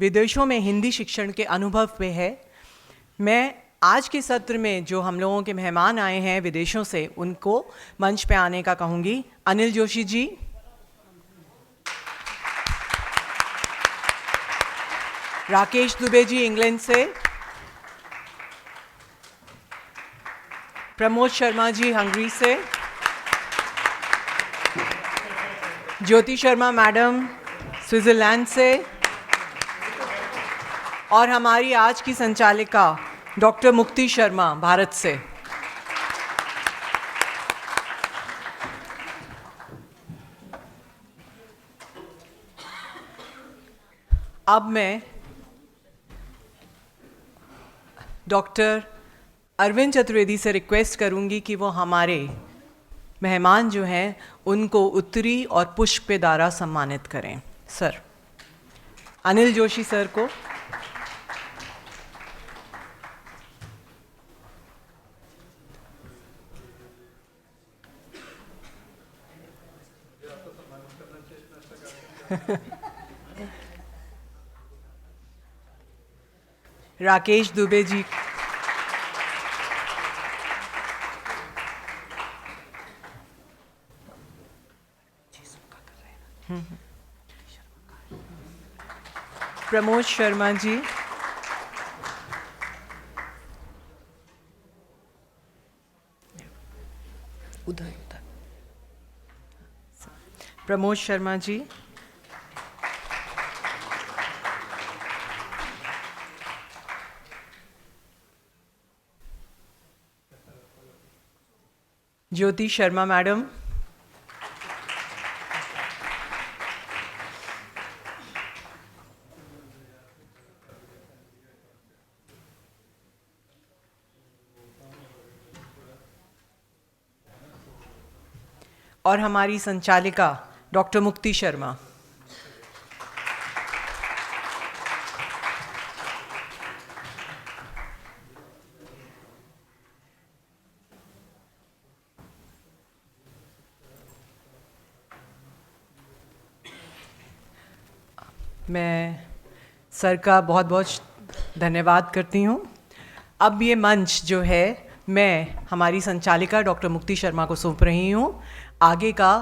विदेशों में हिंदी शिक्षण के अनुभव पे है। मैं आज के सत्र में जो हम लोगों के मेहमान आए हैं विदेशों से, उनको मंच पे आने का कहूँगी। अनिल जोशी जी, राकेश दुबे जी इंग्लैंड से, प्रमोद शर्मा जी हंगरी से, ज्योति शर्मा मैडम स्विट्जरलैंड से, और हमारी आज की संचालिका डॉक्टर मुक्ति शर्मा भारत से। अब मैं डॉक्टर अरविंद चतुर्वेदी से रिक्वेस्ट करूंगी कि वो हमारे मेहमान जो हैं उनको उत्तरी और पुष्प के द्वारा सम्मानित करें। सर, अनिल जोशी सर को। राकेश दुबे जी, प्रमोद शर्मा जी, उधर प्रमोद शर्मा जी, ज्योति शर्मा मैडम, और हमारी संचालिका डॉक्टर मुक्ति शर्मा। मैं सर का बहुत बहुत धन्यवाद करती हूँ। अब ये मंच जो है मैं हमारी संचालिका डॉक्टर मुक्ति शर्मा को सौंप रही हूँ। आगे का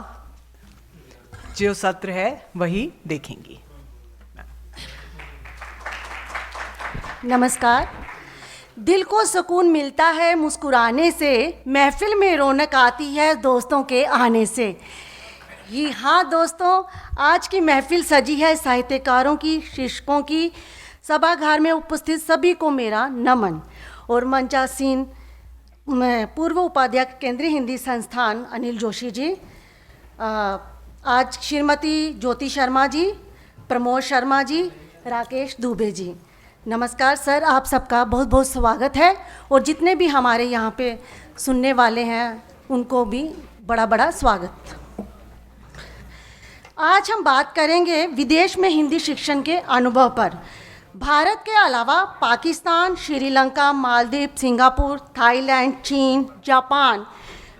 जो सत्र है वही देखेंगी। नमस्कार। दिल को सुकून मिलता है मुस्कुराने से, महफिल में रौनक आती है दोस्तों के आने से। ये हाँ दोस्तों, आज की महफिल सजी है साहित्यकारों की, शिक्षकों की। सभागार में उपस्थित सभी को मेरा नमन। और मंचासीन पूर्व उपाध्यक्ष केंद्रीय हिंदी संस्थान अनिल जोशी जी, आज श्रीमती ज्योति शर्मा जी, प्रमोद शर्मा जी, राकेश दुबे जी। नमस्कार सर, आप सबका बहुत बहुत स्वागत है। और जितने भी हमारे यहाँ पे सुनने वाले हैं उनको भी बड़ा बड़ा स्वागत। आज हम बात करेंगे विदेश में हिंदी शिक्षण के अनुभव पर। भारत के अलावा पाकिस्तान, श्रीलंका, मालदीव, सिंगापुर, थाईलैंड, चीन, Japan,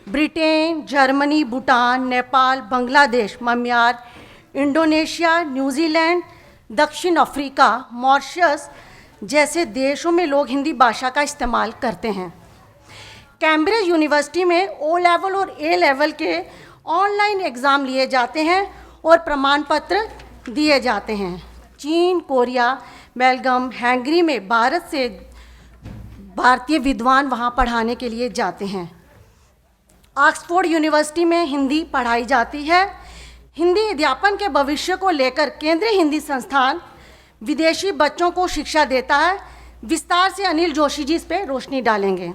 Britain, Germany, Bhutan, Nepal, Bangladesh, Myanmar, Indonesia, New Zealand, दक्षिण अफ्रीका, मॉरिशस जैसे देशों में लोग हिंदी भाषा का इस्तेमाल करते हैं। कैम्ब्रिज यूनिवर्सिटी में ओ लेवल और ए लेवल के ऑनलाइन एग्ज़ाम लिए जाते हैं और प्रमाण पत्र दिए जाते हैं। चीन, कोरिया, बेल्जियम, हंगरी में भारत से भारतीय विद्वान वहाँ पढ़ाने के लिए जाते हैं। ऑक्सफोर्ड यूनिवर्सिटी में हिंदी पढ़ाई जाती है। हिंदी अध्यापन के भविष्य को लेकर केंद्रीय हिंदी संस्थान विदेशी बच्चों को शिक्षा देता है। विस्तार से अनिल जोशी जी इस पर रोशनी डालेंगे।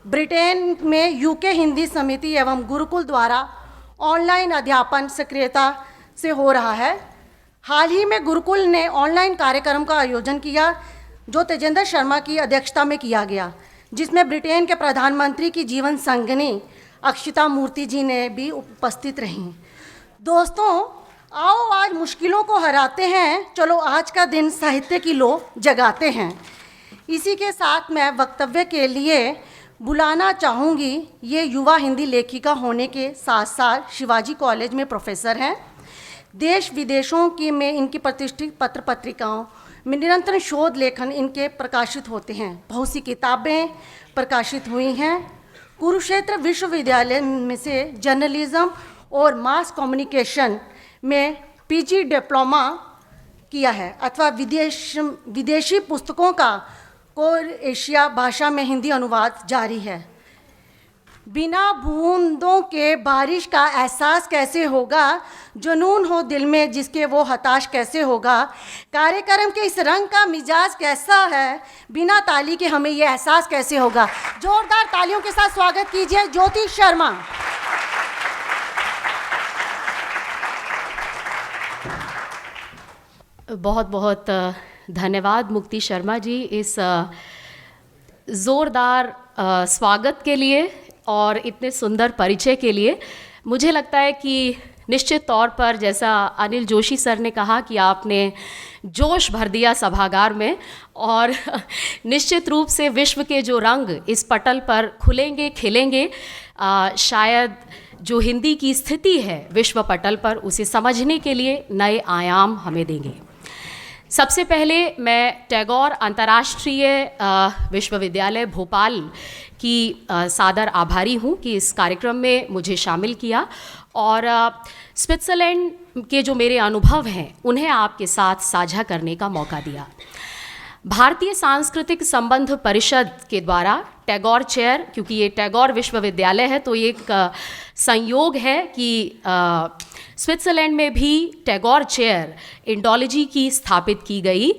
ब्रिटेन में यूके हिंदी समिति एवं गुरुकुल द्वारा ऑनलाइन अध्यापन सक्रियता से हो रहा है। हाल ही में गुरुकुल ने ऑनलाइन कार्यक्रम का आयोजन किया जो तेजेंद्र शर्मा की अध्यक्षता में किया गया, जिसमें ब्रिटेन के प्रधानमंत्री की जीवन संगिनी अक्षिता मूर्ति जी ने भी उपस्थित रहीं। दोस्तों, आओ आज मुश्किलों को हराते हैं, चलो आज का दिन साहित्य की लो जगाते हैं। इसी के साथ मैं वक्तव्य के लिए बुलाना चाहूँगी ये युवा हिंदी लेखिका होने के साथ साथ शिवाजी कॉलेज में प्रोफेसर हैं। देश विदेशों की में इनकी प्रतिष्ठित पत्र पत्रिकाओं निरंतर शोध लेखन इनके प्रकाशित होते हैं। बहुत सी किताबें प्रकाशित हुई हैं। कुरुक्षेत्र विश्वविद्यालय में से जर्नलिज्म और मास कम्युनिकेशन में पीजी डिप्लोमा किया है अथवा विदेशी पुस्तकों का कोर एशिया भाषा में हिंदी अनुवाद जारी है। बिना बूंदों के बारिश का एहसास कैसे होगा, जुनून हो दिल में जिसके वो हताश कैसे होगा, कार्यक्रम के इस रंग का मिजाज कैसा है, बिना ताली के हमें ये एहसास कैसे होगा। जोरदार तालियों के साथ स्वागत कीजिए ज्योति शर्मा। बहुत बहुत धन्यवाद मुक्ति शर्मा जी इस ज़ोरदार स्वागत के लिए और इतने सुंदर परिचय के लिए। मुझे लगता है कि निश्चित तौर पर जैसा अनिल जोशी सर ने कहा कि आपने जोश भर दिया सभागार में, और निश्चित रूप से विश्व के जो रंग इस पटल पर खुलेंगे खिलेंगे, शायद जो हिंदी की स्थिति है विश्व पटल पर उसे समझने के लिए नए आयाम हमें देंगे। सबसे पहले मैं टैगोर अंतर्राष्ट्रीय विश्वविद्यालय भोपाल की सादर आभारी हूँ कि इस कार्यक्रम में मुझे शामिल किया और स्विट्ज़रलैंड के जो मेरे अनुभव हैं उन्हें आपके साथ साझा करने का मौका दिया। भारतीय सांस्कृतिक संबंध परिषद के द्वारा टैगोर चेयर, क्योंकि ये टैगोर विश्वविद्यालय है तो ये एक संयोग है कि स्विट्ज़रलैंड में भी टैगोर चेयर इंडोलॉजी की स्थापित की गई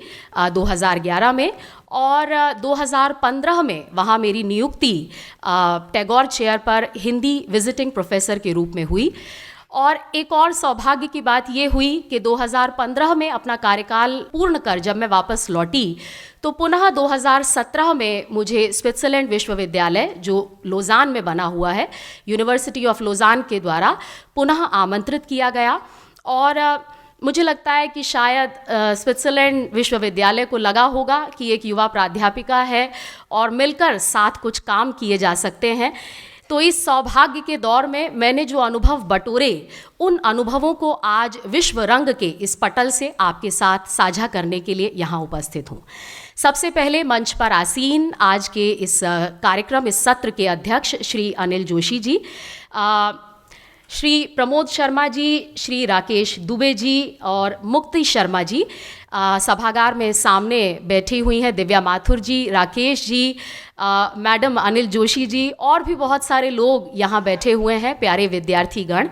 2011 में, और 2015 में वहाँ मेरी नियुक्ति टैगोर चेयर पर हिंदी विजिटिंग प्रोफेसर के रूप में हुई। और एक और सौभाग्य की बात ये हुई कि 2015 में अपना कार्यकाल पूर्ण कर जब मैं वापस लौटी तो पुनः 2017 में मुझे स्विट्ज़रलैंड विश्वविद्यालय जो लोजान में बना हुआ है, यूनिवर्सिटी ऑफ लोजान के द्वारा पुनः आमंत्रित किया गया। और मुझे लगता है कि शायद स्विट्ज़रलैंड विश्वविद्यालय को लगा होगा कि एक युवा प्राध्यापिका है और मिलकर साथ कुछ काम किए जा सकते हैं। तो इस सौभाग्य के दौर में मैंने जो अनुभव बटोरे, उन अनुभवों को आज विश्व रंग के इस पटल से आपके साथ साझा करने के लिए यहाँ उपस्थित हूँ। सबसे पहले मंच पर आसीन आज के इस कार्यक्रम, इस सत्र के अध्यक्ष श्री अनिल जोशी जी, श्री प्रमोद शर्मा जी, श्री राकेश दुबे जी और मुक्ति शर्मा जी सभागार में सामने बैठी हुई हैं, दिव्या माथुर जी, राकेश जी, मैडम अनिल जोशी जी और भी बहुत सारे लोग यहाँ बैठे हुए हैं, प्यारे विद्यार्थीगण।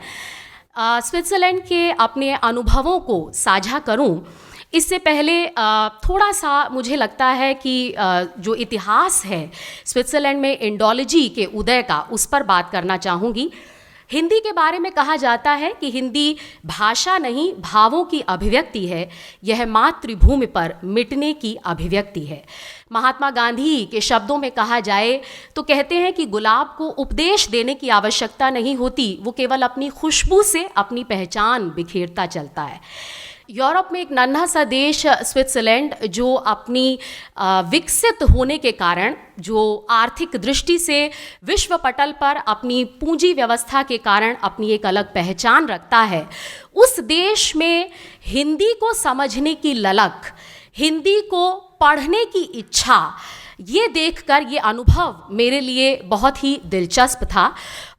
स्विट्ज़रलैंड के अपने अनुभवों को साझा करूं इससे पहले थोड़ा सा मुझे लगता है कि जो इतिहास है स्विट्ज़रलैंड में इंडोलॉजी के उदय का, उस पर बात करना चाहूँगी। हिंदी के बारे में कहा जाता है कि हिंदी भाषा नहीं, भावों की अभिव्यक्ति है। यह मातृभूमि पर मिटने की अभिव्यक्ति है। महात्मा गांधी के शब्दों में कहा जाए तो कहते हैं कि गुलाब को उपदेश देने की आवश्यकता नहीं होती, वो केवल अपनी खुशबू से अपनी पहचान बिखेरता चलता है। यूरोप में एक नन्हा सा देश स्विट्ज़रलैंड, जो अपनी विकसित होने के कारण, जो आर्थिक दृष्टि से विश्व पटल पर अपनी पूंजी व्यवस्था के कारण अपनी एक अलग पहचान रखता है, उस देश में हिंदी को समझने की ललक, हिंदी को पढ़ने की इच्छा, ये देखकर ये अनुभव मेरे लिए बहुत ही दिलचस्प था।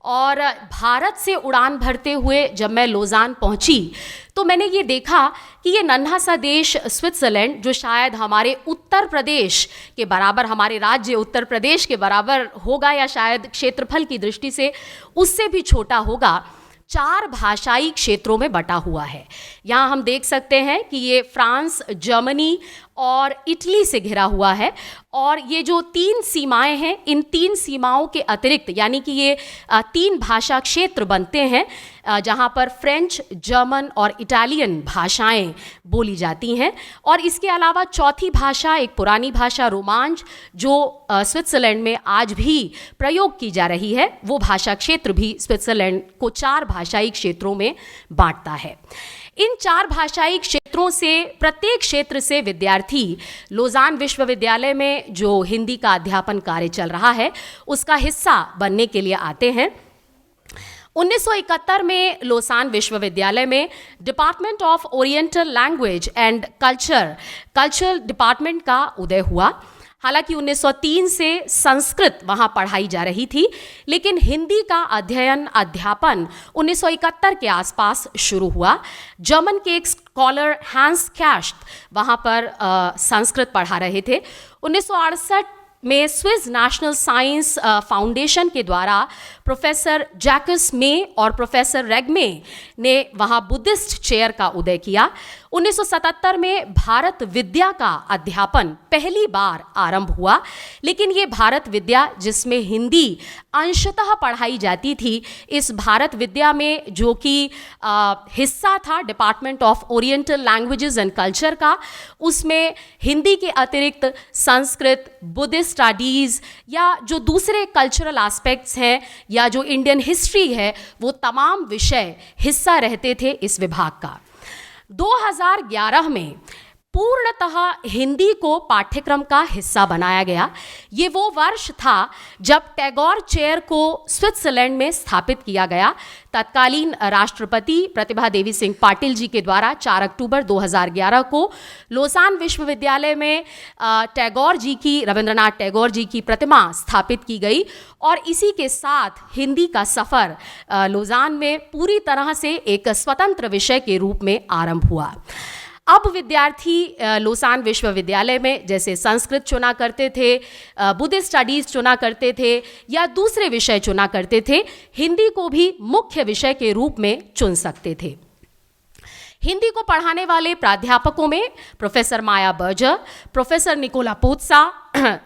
और भारत से उड़ान भरते हुए जब मैं लोजान पहुंची तो मैंने ये देखा कि ये नन्हा सा देश स्विट्ज़रलैंड, जो शायद हमारे उत्तर प्रदेश के बराबर, हमारे राज्य उत्तर प्रदेश के बराबर होगा या शायद क्षेत्रफल की दृष्टि से उससे भी छोटा होगा, 4 भाषाई क्षेत्रों में बटा हुआ है। यहाँ हम देख सकते हैं कि ये फ्रांस, जर्मनी और इटली से घिरा हुआ है। और ये जो 3 सीमाएं हैं, इन 3 सीमाओं के अतिरिक्त यानी कि ये 3 भाषा क्षेत्र बनते हैं जहाँ पर फ्रेंच, जर्मन और इटालियन भाषाएं बोली जाती हैं। और इसके अलावा चौथी भाषा, एक पुरानी भाषा रोमांच, जो स्विट्ज़रलैंड में आज भी प्रयोग की जा रही है, वो भाषा क्षेत्र भी स्विट्ज़रलैंड को 4 भाषाई क्षेत्रों में बांटता है। इन 4 भाषाई क्षेत्रों से प्रत्येक क्षेत्र से विद्यार्थी लोजान विश्वविद्यालय में जो हिंदी का अध्यापन कार्य चल रहा है उसका हिस्सा बनने के लिए आते हैं। 1971 में लोसान विश्वविद्यालय में department of oriental language and culture department का उदय हुआ। हालांकि 1903 से संस्कृत वहाँ पढ़ाई जा रही थी, लेकिन हिंदी का अध्यापन 1971 के आसपास शुरू हुआ। जर्मन के एक स्कॉलर हैंस कैस्ट वहाँ पर संस्कृत पढ़ा रहे थे। 1968 में स्विस नेशनल साइंस फाउंडेशन के द्वारा प्रोफेसर जैकस मे और प्रोफेसर रेग्मे ने वहाँ बुद्धिस्ट चेयर का उदय किया। 1977 में भारत विद्या का अध्यापन पहली बार आरंभ हुआ, लेकिन ये भारत विद्या जिसमें हिंदी अंशतः पढ़ाई जाती थी, इस भारत विद्या में जो कि हिस्सा था department of oriental languages and culture का, उसमें हिंदी के अतिरिक्त संस्कृत, बुद्धिस्ट स्टडीज़ या जो दूसरे कल्चरल एस्पेक्ट्स हैं या जो इंडियन हिस्ट्री है, वो तमाम विषय हिस्सा रहते थे इस विभाग का। 2011 में पूर्णतः हिंदी को पाठ्यक्रम का हिस्सा बनाया गया। ये वो वर्ष था जब टैगोर चेयर को स्विट्जरलैंड में स्थापित किया गया। तत्कालीन राष्ट्रपति प्रतिभा देवी सिंह पाटिल जी के द्वारा 4 अक्टूबर 2011 को लोसान विश्वविद्यालय में रविंद्रनाथ टैगोर जी की प्रतिमा स्थापित की गई और इसी के साथ हिंदी का सफ़र लोसान में पूरी तरह से एक स्वतंत्र विषय के रूप में आरंभ हुआ। अब विद्यार्थी लोसान विश्वविद्यालय में जैसे संस्कृत चुना करते थे, बुद्धिस्ट स्टडीज़ चुना करते थे या दूसरे विषय चुना करते थे, हिंदी को भी मुख्य विषय के रूप में चुन सकते थे। हिंदी को पढ़ाने वाले प्राध्यापकों में professor Maya Burger, professor Nicola Pozza,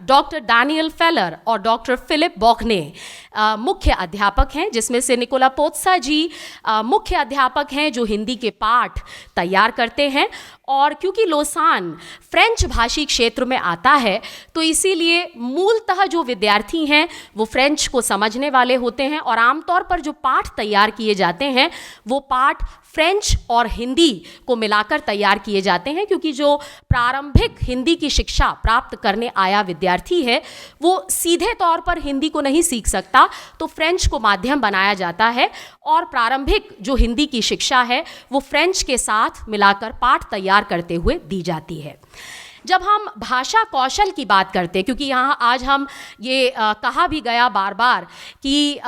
doctor Danielle Feller और डॉक्टर फिलिप बॉकने मुख्य अध्यापक हैं, जिसमें से निकोला पोत्सा जी मुख्य अध्यापक हैं जो हिंदी के पाठ तैयार करते हैं। और क्योंकि लोसान फ्रेंच भाषी क्षेत्र में आता है, तो इसीलिए मूलतः जो विद्यार्थी हैं वो फ्रेंच को समझने वाले होते हैं और आमतौर पर जो पाठ तैयार किए जाते हैं वो पाठ फ्रेंच और हिंदी को मिलाकर तैयार किए जाते हैं, क्योंकि जो प्रारंभिक हिंदी की शिक्षा प्राप्त करने आया विद्यार्थी है वो सीधे तौर पर हिंदी को नहीं सीख सकता, तो फ्रेंच को माध्यम बनाया जाता है और प्रारंभिक जो हिंदी की शिक्षा है वो फ्रेंच के साथ मिलाकर पाठ तैयार करते हुए दी जाती है। जब हम भाषा कौशल की बात करते हैं, क्योंकि यहाँ आज हम ये कहा भी गया बार बार कि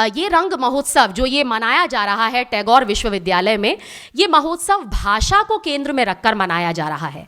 ये रंग महोत्सव जो ये मनाया जा रहा है टैगोर विश्वविद्यालय में, ये महोत्सव भाषा को केंद्र में रखकर मनाया जा रहा है।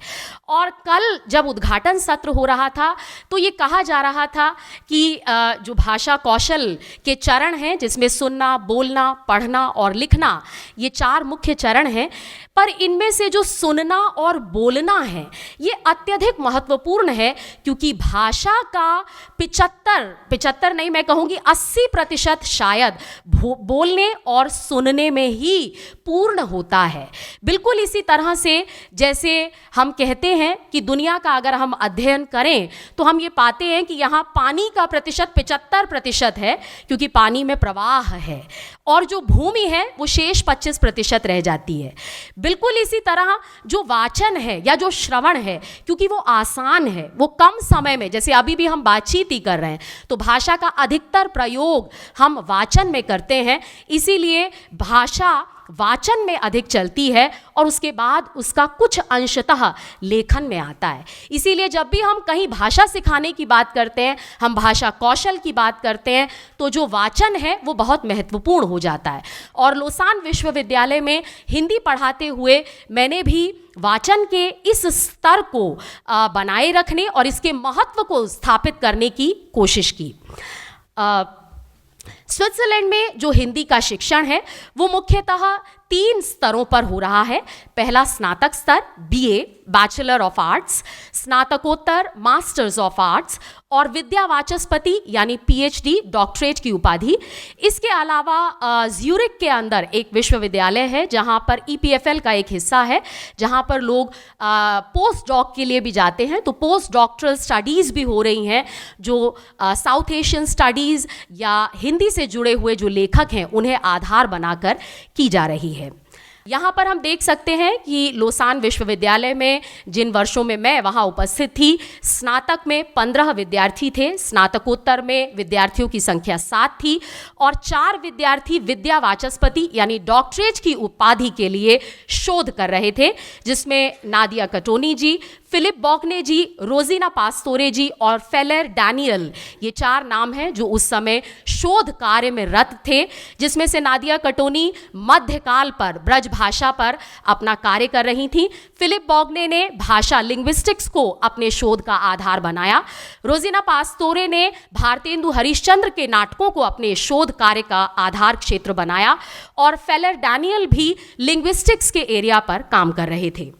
और कल जब उद्घाटन सत्र हो रहा था तो ये कहा जा रहा था कि जो भाषा कौशल के चरण हैं, जिसमें सुनना, बोलना, पढ़ना और लिखना, ये 4 मुख्य चरण हैं, पर इनमें से जो सुनना और बोलना है ये अत्यधिक महत्वपूर्ण है, क्योंकि भाषा का 75 नहीं, मैं कहूँगी 80% शायद बोलने और सुनने में ही पूर्ण होता है। बिल्कुल इसी तरह से जैसे हम कहते हैं कि दुनिया का अगर हम अध्ययन करें तो हम ये पाते हैं कि यहाँ पानी का प्रतिशत 75% है, क्योंकि पानी में प्रवाह है, और जो भूमि है वो शेष 25% रह जाती है। बिल्कुल इसी तरह जो वाचन है या जो श्रवण है, क्योंकि वो आसान है, वो कम समय में, जैसे अभी भी हम बातचीत ही कर रहे हैं, तो भाषा का अधिकतर प्रयोग हम वाचन में करते हैं, इसीलिए भाषा वाचन में अधिक चलती है और उसके बाद उसका कुछ अंशतः लेखन में आता है। इसीलिए जब भी हम कहीं भाषा सिखाने की बात करते हैं, हम भाषा कौशल की बात करते हैं, तो जो वाचन है वो बहुत महत्वपूर्ण हो जाता है। और लोसान विश्वविद्यालय में हिंदी पढ़ाते हुए मैंने भी वाचन के इस स्तर को बनाए रखने और इसके महत्व को स्थापित करने की कोशिश की। स्विट्जरलैंड में जो हिंदी का शिक्षण है वो मुख्यतः 3 स्तरों पर हो रहा है। पहला स्नातक स्तर BA बैचलर ऑफ आर्ट्स, स्नातकोत्तर मास्टर्स ऑफ आर्ट्स और विद्या वाचस्पति यानी PhD डॉक्टरेट की उपाधि। इसके अलावा ज्यूरिक के अंदर एक विश्वविद्यालय है जहां पर EPFL का एक हिस्सा है, जहां पर लोग पोस्ट डॉक के लिए भी जाते हैं, तो पोस्ट डॉक्टरल स्टडीज़ भी हो रही हैं, जो साउथ एशियन स्टडीज़ या हिंदी से जुड़े हुए जो लेखक हैं उन्हें आधार बनाकर की जा रही है। यहाँ पर हम देख सकते हैं कि लोसान विश्वविद्यालय में जिन वर्षों में मैं वहाँ उपस्थित थी, स्नातक में 15 विद्यार्थी थे, स्नातकोत्तर में विद्यार्थियों की संख्या 7 थी और 4 विद्यार्थी विद्या वाचस्पति यानी डॉक्टरेट की उपाधि के लिए शोध कर रहे थे, जिसमें नादिया कटोनी जी, फिलिप बॉकने जी, रोजीना पास्तोरे जी और फेलर डैनियल, ये 4 नाम हैं जो उस समय शोध कार्य में रत थे, जिसमें से नादिया कटोनी मध्यकाल पर ब्रज भाषा पर अपना कार्य कर रही थी। फिलिप बॉकने ने भाषा लिंग्विस्टिक्स को अपने शोध का आधार बनाया। रोजीना पास्तोरे ने भारतेंदु हरिश्चंद्र के नाटकों को अपने शोध कार्य का आधार क्षेत्र बनाया और फेलर डैनियल भी लिंग्विस्टिक्स के एरिया पर काम कर रहे थे।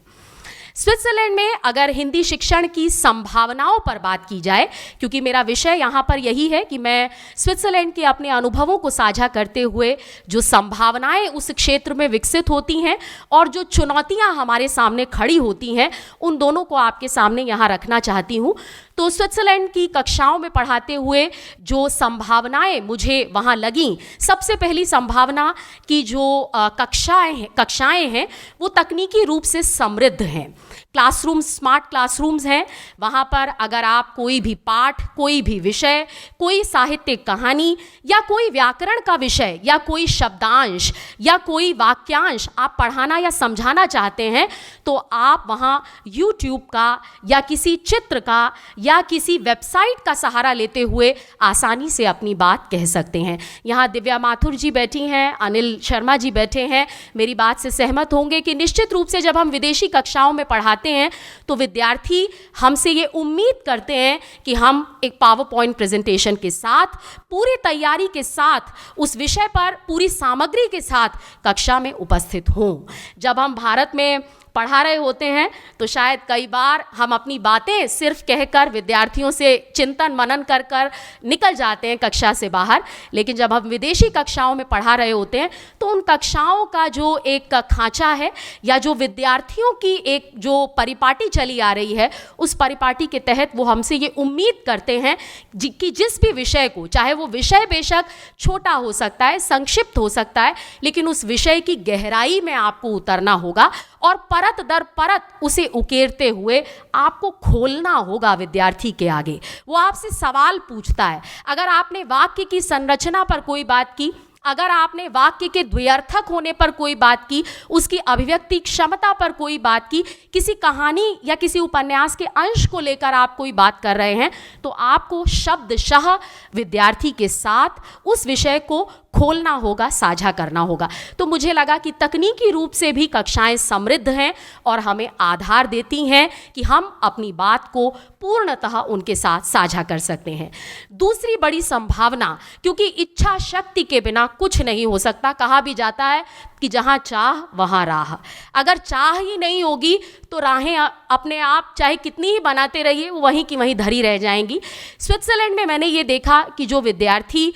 स्विट्जरलैंड में अगर हिंदी शिक्षण की संभावनाओं पर बात की जाए, क्योंकि मेरा विषय यहाँ पर यही है कि मैं स्विट्जरलैंड के अपने अनुभवों को साझा करते हुए जो संभावनाएं उस क्षेत्र में विकसित होती हैं और जो चुनौतियाँ हमारे सामने खड़ी होती हैं, उन दोनों को आपके सामने यहाँ रखना चाहती हूँ। तो स्विट्जरलैंड की कक्षाओं में पढ़ाते हुए जो संभावनाएं मुझे वहाँ लगीं, सबसे पहली संभावना की जो कक्षाएं हैं वो तकनीकी रूप से समृद्ध हैं। क्लासरूम स्मार्ट क्लासरूम्स हैं। वहाँ पर अगर आप कोई भी पाठ, कोई भी विषय, कोई साहित्यिक कहानी या कोई व्याकरण का विषय या कोई शब्दांश या कोई वाक्यांश आप पढ़ाना या समझाना चाहते हैं तो आप वहाँ YouTube का या किसी चित्र का या किसी वेबसाइट का सहारा लेते हुए आसानी से अपनी बात कह सकते हैं। यहाँ दिव्या माथुर जी बैठी हैं, अनिल शर्मा जी बैठे हैं, मेरी बात से सहमत होंगे कि निश्चित रूप से जब हम विदेशी कक्षाओं में पढ़ाते हैं तो विद्यार्थी हमसे ये उम्मीद करते हैं कि हम एक पावर पॉइंट प्रेजेंटेशन के साथ, पूरी तैयारी के साथ, उस विषय पर पूरी सामग्री के साथ कक्षा में उपस्थित हों। जब हम भारत में पढ़ा रहे होते हैं तो शायद कई बार हम अपनी बातें सिर्फ कहकर विद्यार्थियों से चिंतन मनन कर कर निकल जाते हैं कक्षा से बाहर, लेकिन जब हम विदेशी कक्षाओं में पढ़ा रहे होते हैं तो उन कक्षाओं का जो एक खांचा है या जो विद्यार्थियों की एक जो परिपाटी चली आ रही है, उस परिपाटी के तहत वो हमसे ये उम्मीद करते हैं कि जिस भी विषय को, चाहे वो विषय बेशक छोटा हो सकता है, संक्षिप्त हो सकता है, लेकिन उस विषय की गहराई में आपको उतरना होगा और परत दर परत उसे उकेरते हुए आपको खोलना होगा विद्यार्थी के आगे। वो आपसे सवाल पूछता है। अगर आपने वाक्य की संरचना पर कोई बात की, अगर आपने वाक्य के द्व्यर्थक होने पर कोई बात की, उसकी अभिव्यक्ति क्षमता पर कोई बात की, किसी कहानी या किसी उपन्यास के अंश को लेकर आप कोई बात कर रहे हैं, तो आपको शब्दशः विद्यार्थी के साथ उस विषय को खोलना होगा, साझा करना होगा। तो मुझे लगा कि तकनीकी रूप से भी कक्षाएं समृद्ध हैं और हमें आधार देती हैं कि हम अपनी बात को पूर्णतः उनके साथ साझा कर सकते हैं। दूसरी बड़ी संभावना, क्योंकि इच्छा शक्ति के बिना कुछ नहीं हो सकता, कहा भी जाता है कि जहाँ चाह वहाँ राह। अगर चाह ही नहीं होगी तो राहें अपने आप चाहे कितनी ही बनाते रहिए वो वहीं की वहीं धरी रह जाएंगी। स्विट्जरलैंड में मैंने ये देखा कि जो विद्यार्थी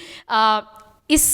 इस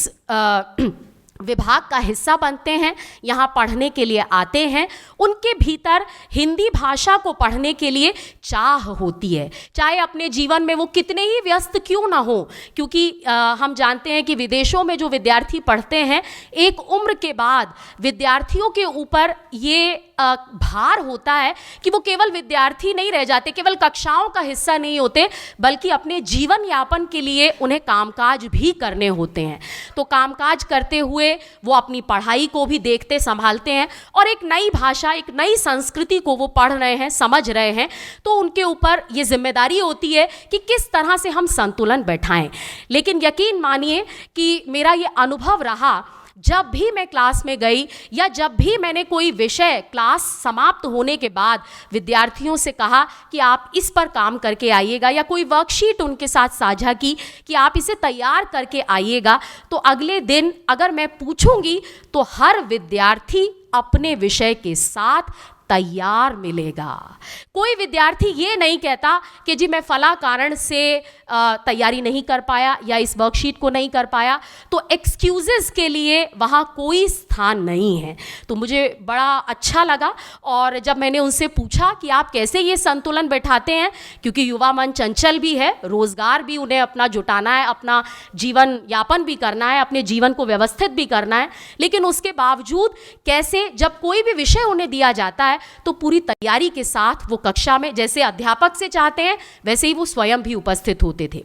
विभाग का हिस्सा बनते हैं, यहाँ पढ़ने के लिए आते हैं, उनके भीतर हिंदी भाषा को पढ़ने के लिए चाह होती है, चाहे अपने जीवन में वो कितने ही व्यस्त क्यों ना हो। क्योंकि हम जानते हैं कि विदेशों में जो विद्यार्थी पढ़ते हैं, एक उम्र के बाद विद्यार्थियों के ऊपर ये भार होता है कि वो केवल विद्यार्थी नहीं रह जाते, केवल कक्षाओं का हिस्सा नहीं होते, बल्कि अपने जीवन यापन के लिए उन्हें कामकाज भी करने होते हैं। तो कामकाज करते हुए वो अपनी पढ़ाई को भी देखते संभालते हैं और एक नई भाषा, एक नई संस्कृति को वो पढ़ रहे हैं, समझ रहे हैं, तो उनके ऊपर ये जिम्मेदारी होती है कि किस तरह से हम संतुलन बैठाएं। लेकिन यकीन मानिए कि मेरा ये अनुभव रहा, जब भी मैं क्लास में गई या जब भी मैंने कोई विषय क्लास समाप्त होने के बाद विद्यार्थियों से कहा कि आप इस पर काम करके आइएगा, या कोई वर्कशीट उनके साथ साझा की कि आप इसे तैयार करके आइएगा, तो अगले दिन अगर मैं पूछूंगी तो हर विद्यार्थी अपने विषय के साथ तैयार मिलेगा। कोई विद्यार्थी ये नहीं कहता कि जी मैं फला कारण से तैयारी नहीं कर पाया या इस वर्कशीट को नहीं कर पाया, तो एक्सक्यूजेस के लिए वहाँ कोई स्थान नहीं है। तो मुझे बड़ा अच्छा लगा, और जब मैंने उनसे पूछा कि आप कैसे ये संतुलन बैठाते हैं, क्योंकि युवा मन चंचल भी है, रोजगार भी उन्हें अपना जुटाना है, अपना जीवन यापन भी करना है, अपने जीवन को व्यवस्थित भी करना है, लेकिन उसके बावजूद कैसे जब कोई भी विषय उन्हें दिया जाता है तो पूरी तैयारी के साथ वो कक्षा में जैसे अध्यापक से चाहते हैं वैसे ही वो स्वयं भी उपस्थित होते थे।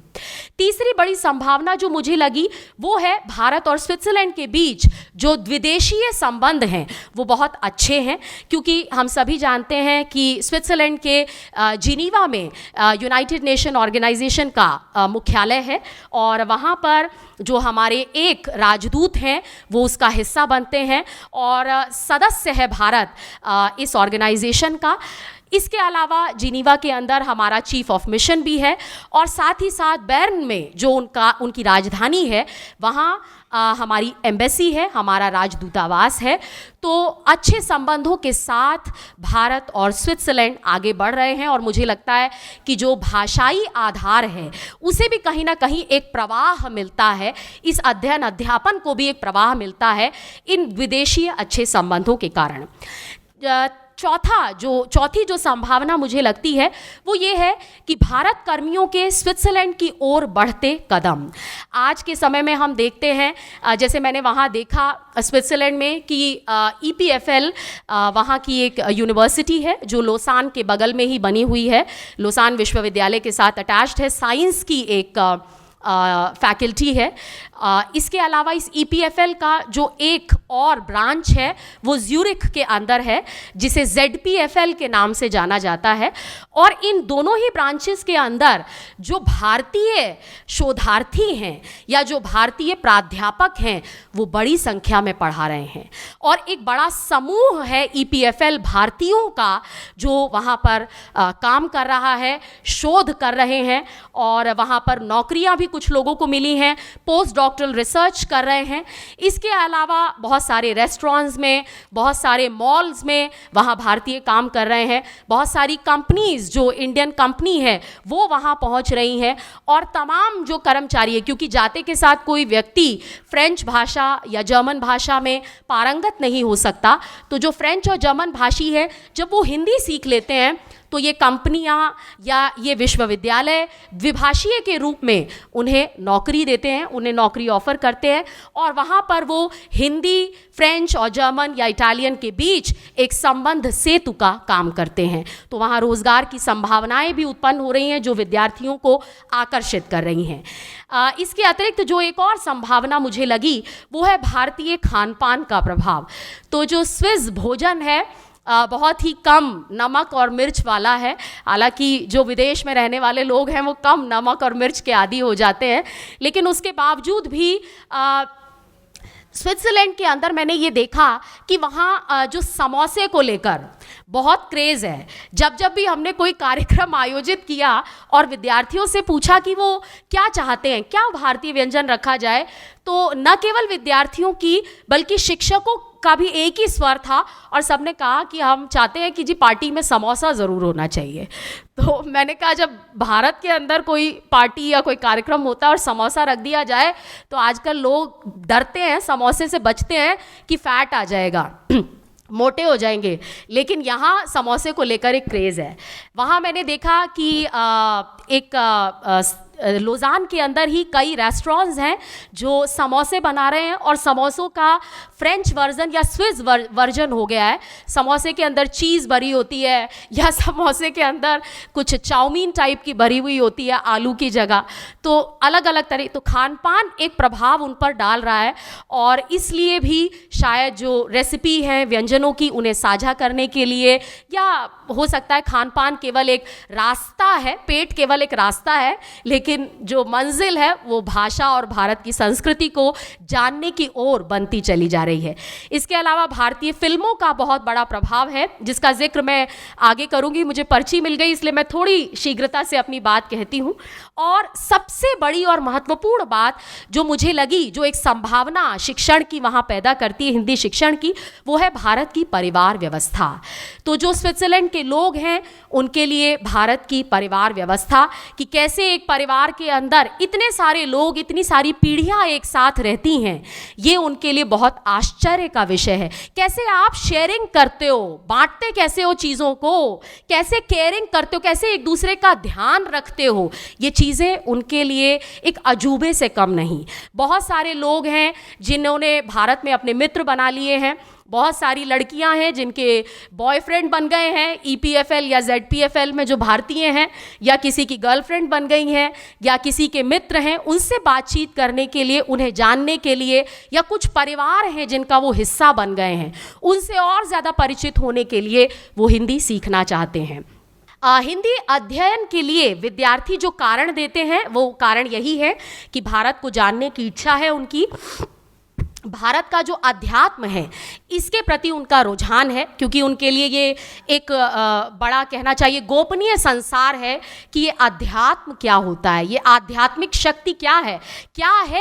तीसरी बड़ी संभावना जो मुझे लगी वो है भारत और स्विट्जरलैंड के बीच जो द्विदेशीय संबंध हैं वो बहुत अच्छे हैं, क्योंकि हम सभी जानते हैं कि स्विट्जरलैंड के जिनीवा में यूनाइटेड नेशन ऑर्गेनाइजेशन का मुख्यालय है, और वहाँ पर जो हमारे एक राजदूत हैं वो उसका हिस्सा बनते हैं, और सदस्य है भारत इस ऑर्गेनाइजेशन का। इसके अलावा जिनीवा के अंदर हमारा चीफ ऑफ मिशन भी है, और साथ ही साथ बेर्न में जो उनकी राजधानी है वहाँ हमारी एम्बेसी है, हमारा राजदूतावास है। तो अच्छे संबंधों के साथ भारत और स्विट्जरलैंड आगे बढ़ रहे हैं, और मुझे लगता है कि जो भाषाई आधार है उसे भी कहीं ना कहीं एक प्रवाह मिलता है, इस अध्ययन अध्यापन को भी एक प्रवाह मिलता है इन विदेशीय अच्छे संबंधों के कारण। चौथी जो संभावना मुझे लगती है वो ये है कि भारत कर्मियों के स्विट्जरलैंड की ओर बढ़ते कदम। आज के समय में हम देखते हैं, जैसे मैंने वहाँ देखा स्विट्जरलैंड में कि EPFL वहाँ की एक यूनिवर्सिटी है जो लोसान के बगल में ही बनी हुई है, लोसान विश्वविद्यालय के साथ अटैच्ड है, साइंस की एक फैकल्टी है। इसके अलावा इस EPFL का जो एक और ब्रांच है वो ज्यूरिख के अंदर है, जिसे ZPFL के नाम से जाना जाता है, और इन दोनों ही ब्रांचेस के अंदर जो भारतीय शोधार्थी हैं या जो भारतीय प्राध्यापक हैं वो बड़ी संख्या में पढ़ा रहे हैं, और एक बड़ा समूह है EPFL भारतीयों का जो वहाँ पर काम कर रहा है, शोध कर रहे हैं, और वहाँ पर नौकरियाँ भी कुछ लोगों को मिली हैं, पोस्ट डॉक्टरल रिसर्च कर रहे हैं। इसके अलावा बहुत सारे रेस्टोरेंट्स में, बहुत सारे मॉल्स में वहाँ भारतीय काम कर रहे हैं, बहुत सारी कंपनीज जो इंडियन कंपनी है वो वहाँ पहुँच रही हैं, और तमाम जो कर्मचारी है, क्योंकि जाते के साथ कोई व्यक्ति फ्रेंच भाषा या जर्मन भाषा में पारंगत नहीं हो सकता, तो जो फ्रेंच और जर्मन भाषी है जब वो हिंदी सीख लेते हैं तो ये कंपनियां या ये विश्वविद्यालय द्विभाषीय के रूप में उन्हें नौकरी देते हैं, उन्हें नौकरी ऑफर करते हैं, और वहाँ पर वो हिंदी, फ्रेंच और जर्मन या इटालियन के बीच एक संबंध सेतु का काम करते हैं। तो वहाँ रोजगार की संभावनाएं भी उत्पन्न हो रही हैं जो विद्यार्थियों को आकर्षित कर रही हैं। इसके अतिरिक्त जो एक और संभावना मुझे लगी वो है भारतीय खान पान का प्रभाव। तो जो स्विस भोजन है बहुत ही कम नमक और मिर्च वाला है, हालांकि जो विदेश में रहने वाले लोग हैं वो कम नमक और मिर्च के आदी हो जाते हैं, लेकिन उसके बावजूद भी स्विट्जरलैंड के अंदर मैंने ये देखा कि वहाँ जो समोसे को लेकर बहुत क्रेज़ है। जब भी हमने कोई कार्यक्रम आयोजित किया और विद्यार्थियों से पूछा कि वो क्या चाहते हैं, क्या भारतीय व्यंजन रखा जाए, तो न केवल विद्यार्थियों की बल्कि शिक्षकों का भी एक ही स्वर था, और सबने कहा कि हम चाहते हैं कि जी पार्टी में समोसा ज़रूर होना चाहिए। तो मैंने कहा जब भारत के अंदर कोई पार्टी या कोई कार्यक्रम होता है और समोसा रख दिया जाए तो आजकल लोग डरते हैं, समोसे से बचते हैं कि फैट आ जाएगा, मोटे हो जाएंगे, लेकिन यहाँ समोसे को लेकर एक क्रेज़ है। वहाँ मैंने देखा कि लोजान के अंदर ही कई रेस्टोरेंट्स हैं जो समोसे बना रहे हैं, और समोसों का फ्रेंच वर्जन या स्विस वर्जन हो गया है। समोसे के अंदर चीज़ भरी होती है या समोसे के अंदर कुछ चाउमीन टाइप की भरी हुई होती है आलू की जगह। तो अलग अलग तरह, तो खान पान एक प्रभाव उन पर डाल रहा है, और इसलिए भी शायद जो रेसिपी है व्यंजनों की उन्हें साझा करने के लिए, या हो सकता है खान पान केवल एक रास्ता है, पेट केवल एक रास्ता है, लेकिन लेकिन जो मंजिल है वो भाषा और भारत की संस्कृति को जानने की ओर बनती चली जा रही है। इसके अलावा भारतीय फिल्मों का बहुत बड़ा प्रभाव है, जिसका जिक्र मैं आगे करूंगी। मुझे पर्ची मिल गई, इसलिए मैं थोड़ी शीघ्रता से अपनी बात कहती हूँ। और सबसे बड़ी और महत्वपूर्ण बात जो मुझे लगी, जो एक संभावना शिक्षण की वहाँ पैदा करती है, हिंदी शिक्षण की, वो है भारत की परिवार व्यवस्था। तो जो स्विट्जरलैंड के लोग हैं उनके लिए भारत की परिवार व्यवस्था, कि कैसे एक परिवार के अंदर इतने सारे लोग, इतनी सारी पीढ़ियां एक साथ रहती हैं, ये उनके लिए बहुत आश्चर्य का विषय है। कैसे आप शेयरिंग करते हो, बांटते कैसे हो चीज़ों को, कैसे केयरिंग करते हो, कैसे एक दूसरे का ध्यान रखते हो, ये चीज़ें उनके लिए एक अजूबे से कम नहीं। बहुत सारे लोग हैं जिन्होंने भारत में अपने मित्र बना लिए हैं, बहुत सारी लड़कियां हैं जिनके बॉयफ्रेंड बन गए हैं EPFL या ZPFL में जो भारतीय हैं, या किसी की गर्लफ्रेंड बन गई हैं, या किसी के मित्र हैं, उनसे बातचीत करने के लिए, उन्हें जानने के लिए, या कुछ परिवार हैं जिनका वो हिस्सा बन गए हैं, उनसे और ज़्यादा परिचित होने के लिए वो हिंदी सीखना चाहते हैं। हिंदी अध्ययन के लिए विद्यार्थी जो कारण देते हैं वो कारण यही है कि भारत को जानने की इच्छा है उनकी, भारत का जो अध्यात्म है इसके प्रति उनका रुझान है, क्योंकि उनके लिए ये एक बड़ा कहना चाहिए गोपनीय संसार है कि ये अध्यात्म क्या होता है, ये आध्यात्मिक शक्ति क्या है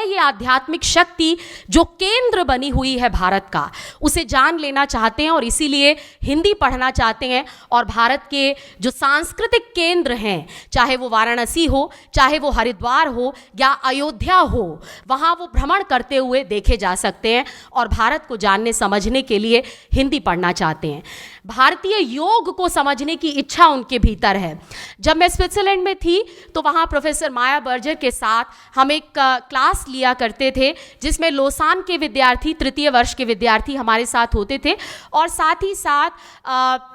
ये आध्यात्मिक शक्ति जो केंद्र बनी हुई है भारत का, उसे जान लेना चाहते हैं और इसीलिए हिंदी पढ़ना चाहते हैं। और भारत के जो सांस्कृतिक केंद्र हैं, चाहे वो वाराणसी हो, चाहे वो हरिद्वार हो या अयोध्या हो, वहाँ वो भ्रमण करते हुए देखे जा सकते हैं और भारत को जानने समझने के लिए हिंदी पढ़ना चाहते हैं। भारतीय योग को समझने की इच्छा उनके भीतर है। जब मैं स्विट्जरलैंड में थी तो वहाँ प्रोफेसर माया बर्जर के साथ हम एक क्लास लिया करते थे, जिसमें लोसान के विद्यार्थी, तृतीय वर्ष के विद्यार्थी हमारे साथ होते थे, और साथ ही साथ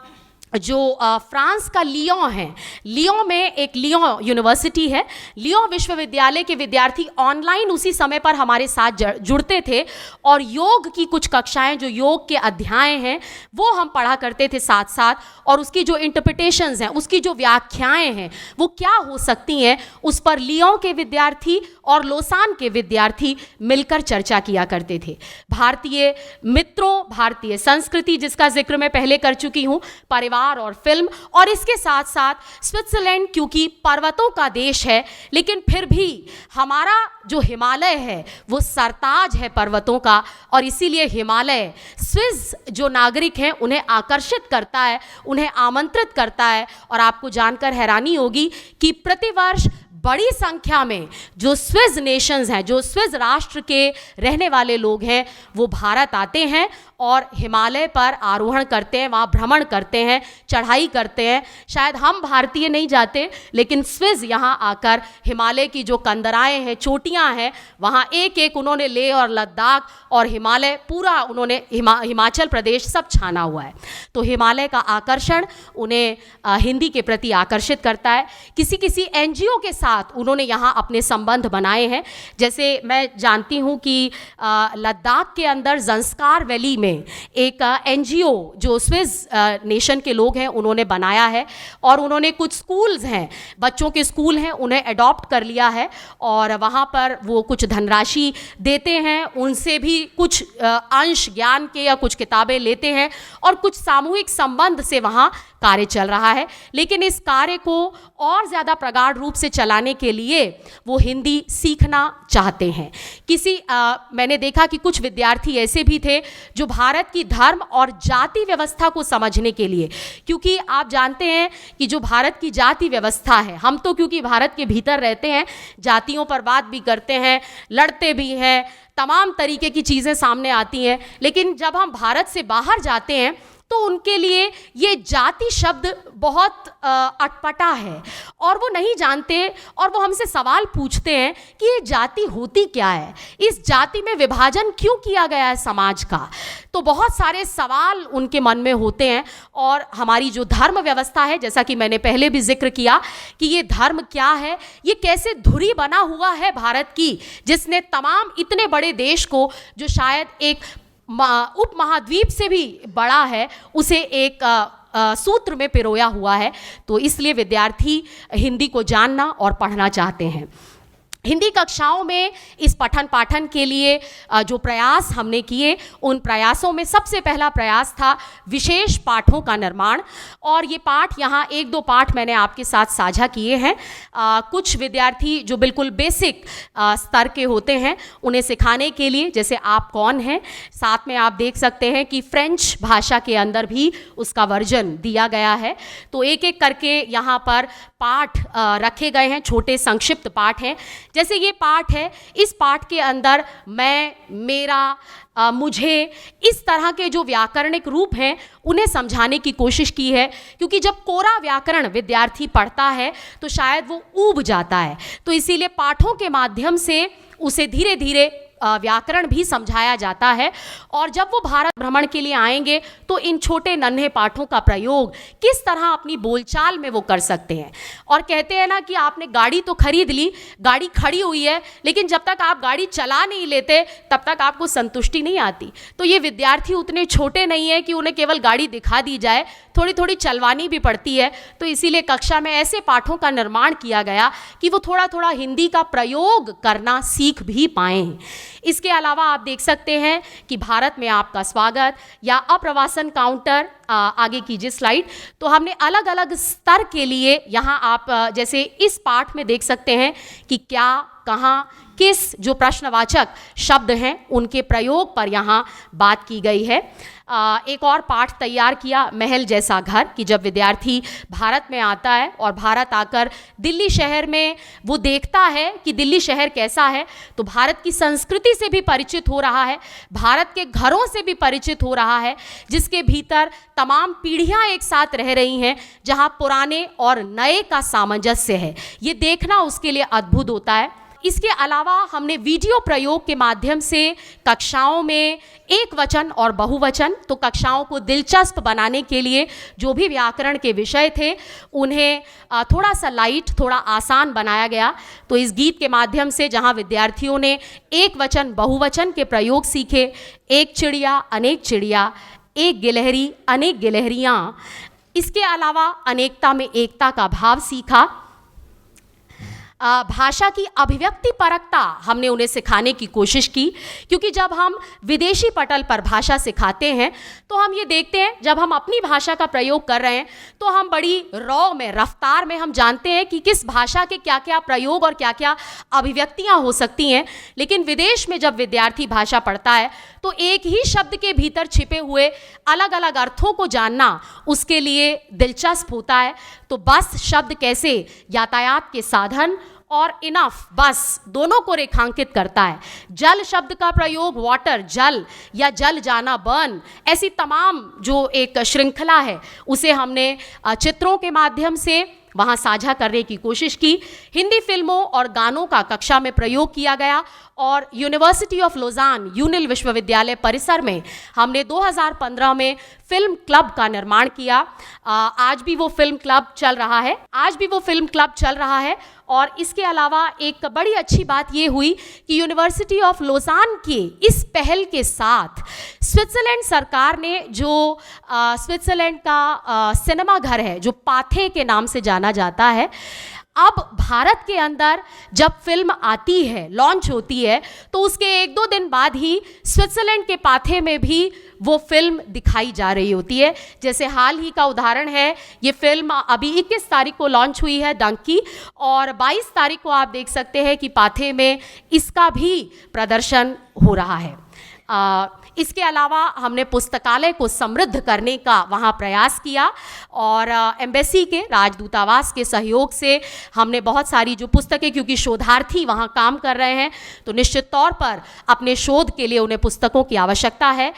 जो फ्रांस का लियों है, लियों में एक लियों यूनिवर्सिटी है, लियों विश्वविद्यालय के विद्यार्थी ऑनलाइन उसी समय पर हमारे साथ जुड़ते थे और योग की कुछ कक्षाएं, जो योग के अध्याय हैं, वो हम पढ़ा करते थे साथ साथ, और उसकी जो इंटरप्रिटेशंस हैं, उसकी जो व्याख्याएं हैं वो क्या हो सकती हैं, उस पर लियों के विद्यार्थी और लोसान के विद्यार्थी मिलकर चर्चा किया करते थे। भारतीय मित्रों, भारतीय संस्कृति जिसका जिक्र मैं पहले कर चुकी हूँ, परिवार और फिल्म, और इसके साथ साथ स्विट्जरलैंड क्योंकि पर्वतों का देश है, लेकिन फिर भी हमारा जो हिमालय है वो सरताज है पर्वतों का, और इसीलिए हिमालय स्विस जो नागरिक हैं उन्हें आकर्षित करता है, उन्हें आमंत्रित करता है। और आपको जानकर हैरानी होगी कि प्रतिवर्ष बड़ी संख्या में जो स्विस नेशंस हैं, जो स्विस राष्ट्र के रहने वाले लोग हैं, वो भारत आते हैं और हिमालय पर आरोहण करते हैं, वहाँ भ्रमण करते हैं, चढ़ाई करते हैं। शायद हम भारतीय नहीं जाते, लेकिन स्विस यहाँ आकर हिमालय की जो कंदराएं हैं, चोटियाँ हैं, वहाँ एक एक उन्होंने लेह और लद्दाख और हिमालय पूरा उन्होंने हिमाचल प्रदेश सब छाना हुआ है। तो हिमालय का आकर्षण उन्हें हिंदी के प्रति आकर्षित करता है। किसी किसी NGO के साथ उन्होंने यहाँ अपने संबंध बनाए हैं। जैसे मैं जानती हूँ कि लद्दाख के अंदर ज़ंस्कार वैली में एक NGO जो स्विस नेशन के लोग हैं उन्होंने बनाया है, और उन्होंने कुछ स्कूल्स हैं, बच्चों के स्कूल हैं, उन्हें अडॉप्ट कर लिया है, और वहाँ पर वो कुछ धनराशि देते हैं, उनसे भी कुछ अंश ज्ञान के या कुछ किताबें लेते हैं, और कुछ सामूहिक संबंध से वहाँ कार्य चल रहा है। लेकिन इस कार्य को और ज़्यादा प्रगाढ़ रूप से चलाने के लिए वो हिंदी सीखना चाहते हैं। मैंने देखा कि कुछ विद्यार्थी ऐसे भी थे जो भारत की धर्म और जाति व्यवस्था को समझने के लिए, क्योंकि आप जानते हैं कि जो भारत की जाति व्यवस्था है, हम तो क्योंकि भारत के भीतर रहते हैं, जातियों पर बात भी करते हैं, लड़ते भी हैं, तमाम तरीके की चीज़ें सामने आती हैं, लेकिन जब हम भारत से बाहर जाते हैं तो उनके लिए ये जाति शब्द बहुत अटपटा है और वो नहीं जानते, और वो हमसे सवाल पूछते हैं कि ये जाति होती क्या है, इस जाति में विभाजन क्यों किया गया है समाज का। तो बहुत सारे सवाल उनके मन में होते हैं। और हमारी जो धर्म व्यवस्था है, जैसा कि मैंने पहले भी जिक्र किया कि ये धर्म क्या है, ये कैसे धुरी बना हुआ है भारत की, जिसने तमाम इतने बड़े देश को, जो शायद एक उपमहाद्वीप से भी बड़ा है, उसे एक सूत्र में पिरोया हुआ है, तो इसलिए विद्यार्थी हिंदी को जानना और पढ़ना चाहते हैं। हिंदी कक्षाओं में इस पठन पाठन के लिए जो प्रयास हमने किए, उन प्रयासों में सबसे पहला प्रयास था विशेष पाठों का निर्माण। और ये पाठ यहाँ 1-2 पाठ मैंने आपके साथ साझा किए हैं। कुछ विद्यार्थी जो बिल्कुल बेसिक स्तर के होते हैं, उन्हें सिखाने के लिए, जैसे आप कौन हैं, साथ में आप देख सकते हैं कि फ्रेंच भाषा के अंदर भी उसका वर्जन दिया गया है। तो एक एक करके यहाँ पर पाठ रखे गए हैं, छोटे संक्षिप्त पाठ हैं। जैसे ये पाठ है, इस पाठ के अंदर मैं, मेरा, मुझे, इस तरह के जो व्याकरणिक रूप हैं उन्हें समझाने की कोशिश की है, क्योंकि जब कोरा व्याकरण विद्यार्थी पढ़ता है तो शायद वो ऊब जाता है। तो इसीलिए पाठों के माध्यम से उसे धीरे धीरे व्याकरण भी समझाया जाता है। और जब वो भारत भ्रमण के लिए आएंगे तो इन छोटे नन्हे पाठों का प्रयोग किस तरह अपनी बोलचाल में वो कर सकते हैं। और कहते हैं ना कि आपने गाड़ी तो खरीद ली, गाड़ी खड़ी हुई है, लेकिन जब तक आप गाड़ी चला नहीं लेते तब तक आपको संतुष्टि नहीं आती। तो ये विद्यार्थी उतने छोटे नहीं है कि उन्हें केवल गाड़ी दिखा दी जाए, थोड़ी थोड़ी चलवानी भी पड़ती है। तो इसीलिए कक्षा में ऐसे पाठों का निर्माण किया गया कि वो थोड़ा थोड़ा हिंदी का प्रयोग करना सीख भी पाएं। इसके अलावा आप देख सकते हैं कि भारत में आपका स्वागत या अप्रवासन काउंटर, आगे कीजिए स्लाइड। तो हमने अलग अलग स्तर के लिए यहाँ आप जैसे इस पाठ में देख सकते हैं कि क्या, कहाँ, किस जो प्रश्नवाचक शब्द हैं उनके प्रयोग पर यहाँ बात की गई है। एक और पाठ तैयार किया, महल जैसा घर, कि जब विद्यार्थी भारत में आता है और भारत आकर दिल्ली शहर में वो देखता है कि दिल्ली शहर कैसा है, तो भारत की संस्कृति से भी परिचित हो रहा है, भारत के घरों से भी परिचित हो रहा है, जिसके भीतर तमाम पीढ़ियां एक साथ रह रही हैं, जहां पुराने और नए का सामंजस्य है। ये देखना उसके लिए अद्भुत होता है। इसके अलावा हमने वीडियो प्रयोग के माध्यम से कक्षाओं में एक वचन और बहुवचन, तो कक्षाओं को दिलचस्प बनाने के लिए जो भी व्याकरण के विषय थे उन्हें थोड़ा सा लाइट, थोड़ा आसान बनाया गया। तो इस गीत के माध्यम से जहां विद्यार्थियों ने एक वचन बहुवचन के प्रयोग सीखे, एक चिड़िया अनेक चिड़िया, एक गिलहरी अनेक गिलहरियाँ, इसके अलावा अनेकता में एकता का भाव सीखा। भाषा की अभिव्यक्ति परकता हमने उन्हें सिखाने की कोशिश की, क्योंकि जब हम विदेशी पटल पर भाषा सिखाते हैं तो हम ये देखते हैं, जब हम अपनी भाषा का प्रयोग कर रहे हैं तो हम बड़ी रॉ में, रफ्तार में हम जानते हैं कि किस भाषा के क्या क्या प्रयोग और क्या क्या अभिव्यक्तियाँ हो सकती हैं। लेकिन विदेश में जब विद्यार्थी भाषा पढ़ता है तो एक ही शब्द के भीतर छिपे हुए अलग अलग अर्थों को जानना उसके लिए दिलचस्प होता है। तो बस शब्द कैसे यातायात के साधन और इनफ, बस, दोनों को रेखांकित करता है। जल शब्द का प्रयोग वाटर, जल, या जल जाना बर्न, ऐसी तमाम जो एक श्रृंखला है उसे हमने चित्रों के माध्यम से वहाँ साझा करने की कोशिश की। हिंदी फिल्मों और गानों का कक्षा में प्रयोग किया गया और यूनिवर्सिटी ऑफ लोजान, यूनिल विश्वविद्यालय परिसर में हमने 2015 में फिल्म क्लब का निर्माण किया। आज भी वो फिल्म क्लब चल रहा है। और इसके अलावा एक बड़ी अच्छी बात ये हुई कि यूनिवर्सिटी ऑफ लोजान के इस पहल के साथ स्विट्ज़रलैंड सरकार ने जो स्विट्ज़रलैंड का सिनेमा घर है, जो पाथे के नाम से जाना जाता है, अब भारत के अंदर जब फिल्म आती है, लॉन्च होती है, तो उसके 1-2 दिन बाद ही स्विट्ज़रलैंड के पाथे में भी वो फिल्म दिखाई जा रही होती है। जैसे हाल ही का उदाहरण है, ये फिल्म अभी 21 तारीख को लॉन्च हुई है, डंकी, और 22 तारीख को आप देख सकते हैं कि पाथे में इसका भी प्रदर्शन हो रहा है। इसके अलावा हमने पुस्तकालय को समृद्ध करने का वहाँ प्रयास किया और एम्बेसी के, राजदूतावास के सहयोग से हमने बहुत सारी जो पुस्तकें, क्योंकि शोधार्थी वहाँ काम कर रहे हैं तो निश्चित तौर पर अपने शोध के लिए उन्हें पुस्तकों की आवश्यकता है।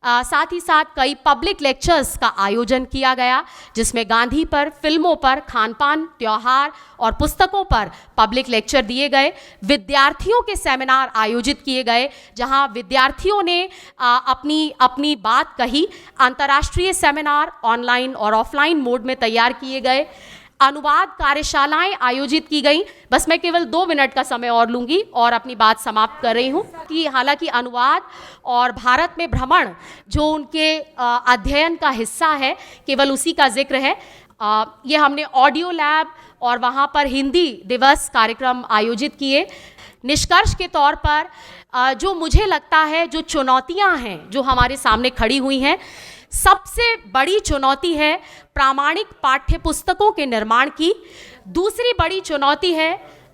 साथ ही साथ कई पब्लिक लेक्चर्स का आयोजन किया गया, जिसमें गांधी पर, फिल्मों पर, खान पान, त्योहार और पुस्तकों पर पब्लिक लेक्चर दिए गए। विद्यार्थियों के सेमिनार आयोजित किए गए, जहां विद्यार्थियों ने अपनी बात कही। अंतर्राष्ट्रीय सेमिनार ऑनलाइन और ऑफलाइन मोड में तैयार किए गए। अनुवाद कार्यशालाएं आयोजित की गई। बस मैं केवल 2 मिनट का समय और लूँगी और अपनी बात समाप्त कर रही हूँ कि हालांकि अनुवाद और भारत में भ्रमण जो उनके अध्ययन का हिस्सा है, केवल उसी का जिक्र है। ये हमने ऑडियो लैब और वहाँ पर हिंदी दिवस कार्यक्रम आयोजित किए। निष्कर्ष के तौर पर जो मुझे लगता है जो चुनौतियाँ हैं जो हमारे सामने खड़ी हुई हैं, सबसे बड़ी चुनौती है प्रामाणिक पाठ्य पुस्तकों के निर्माण की। दूसरी बड़ी चुनौती है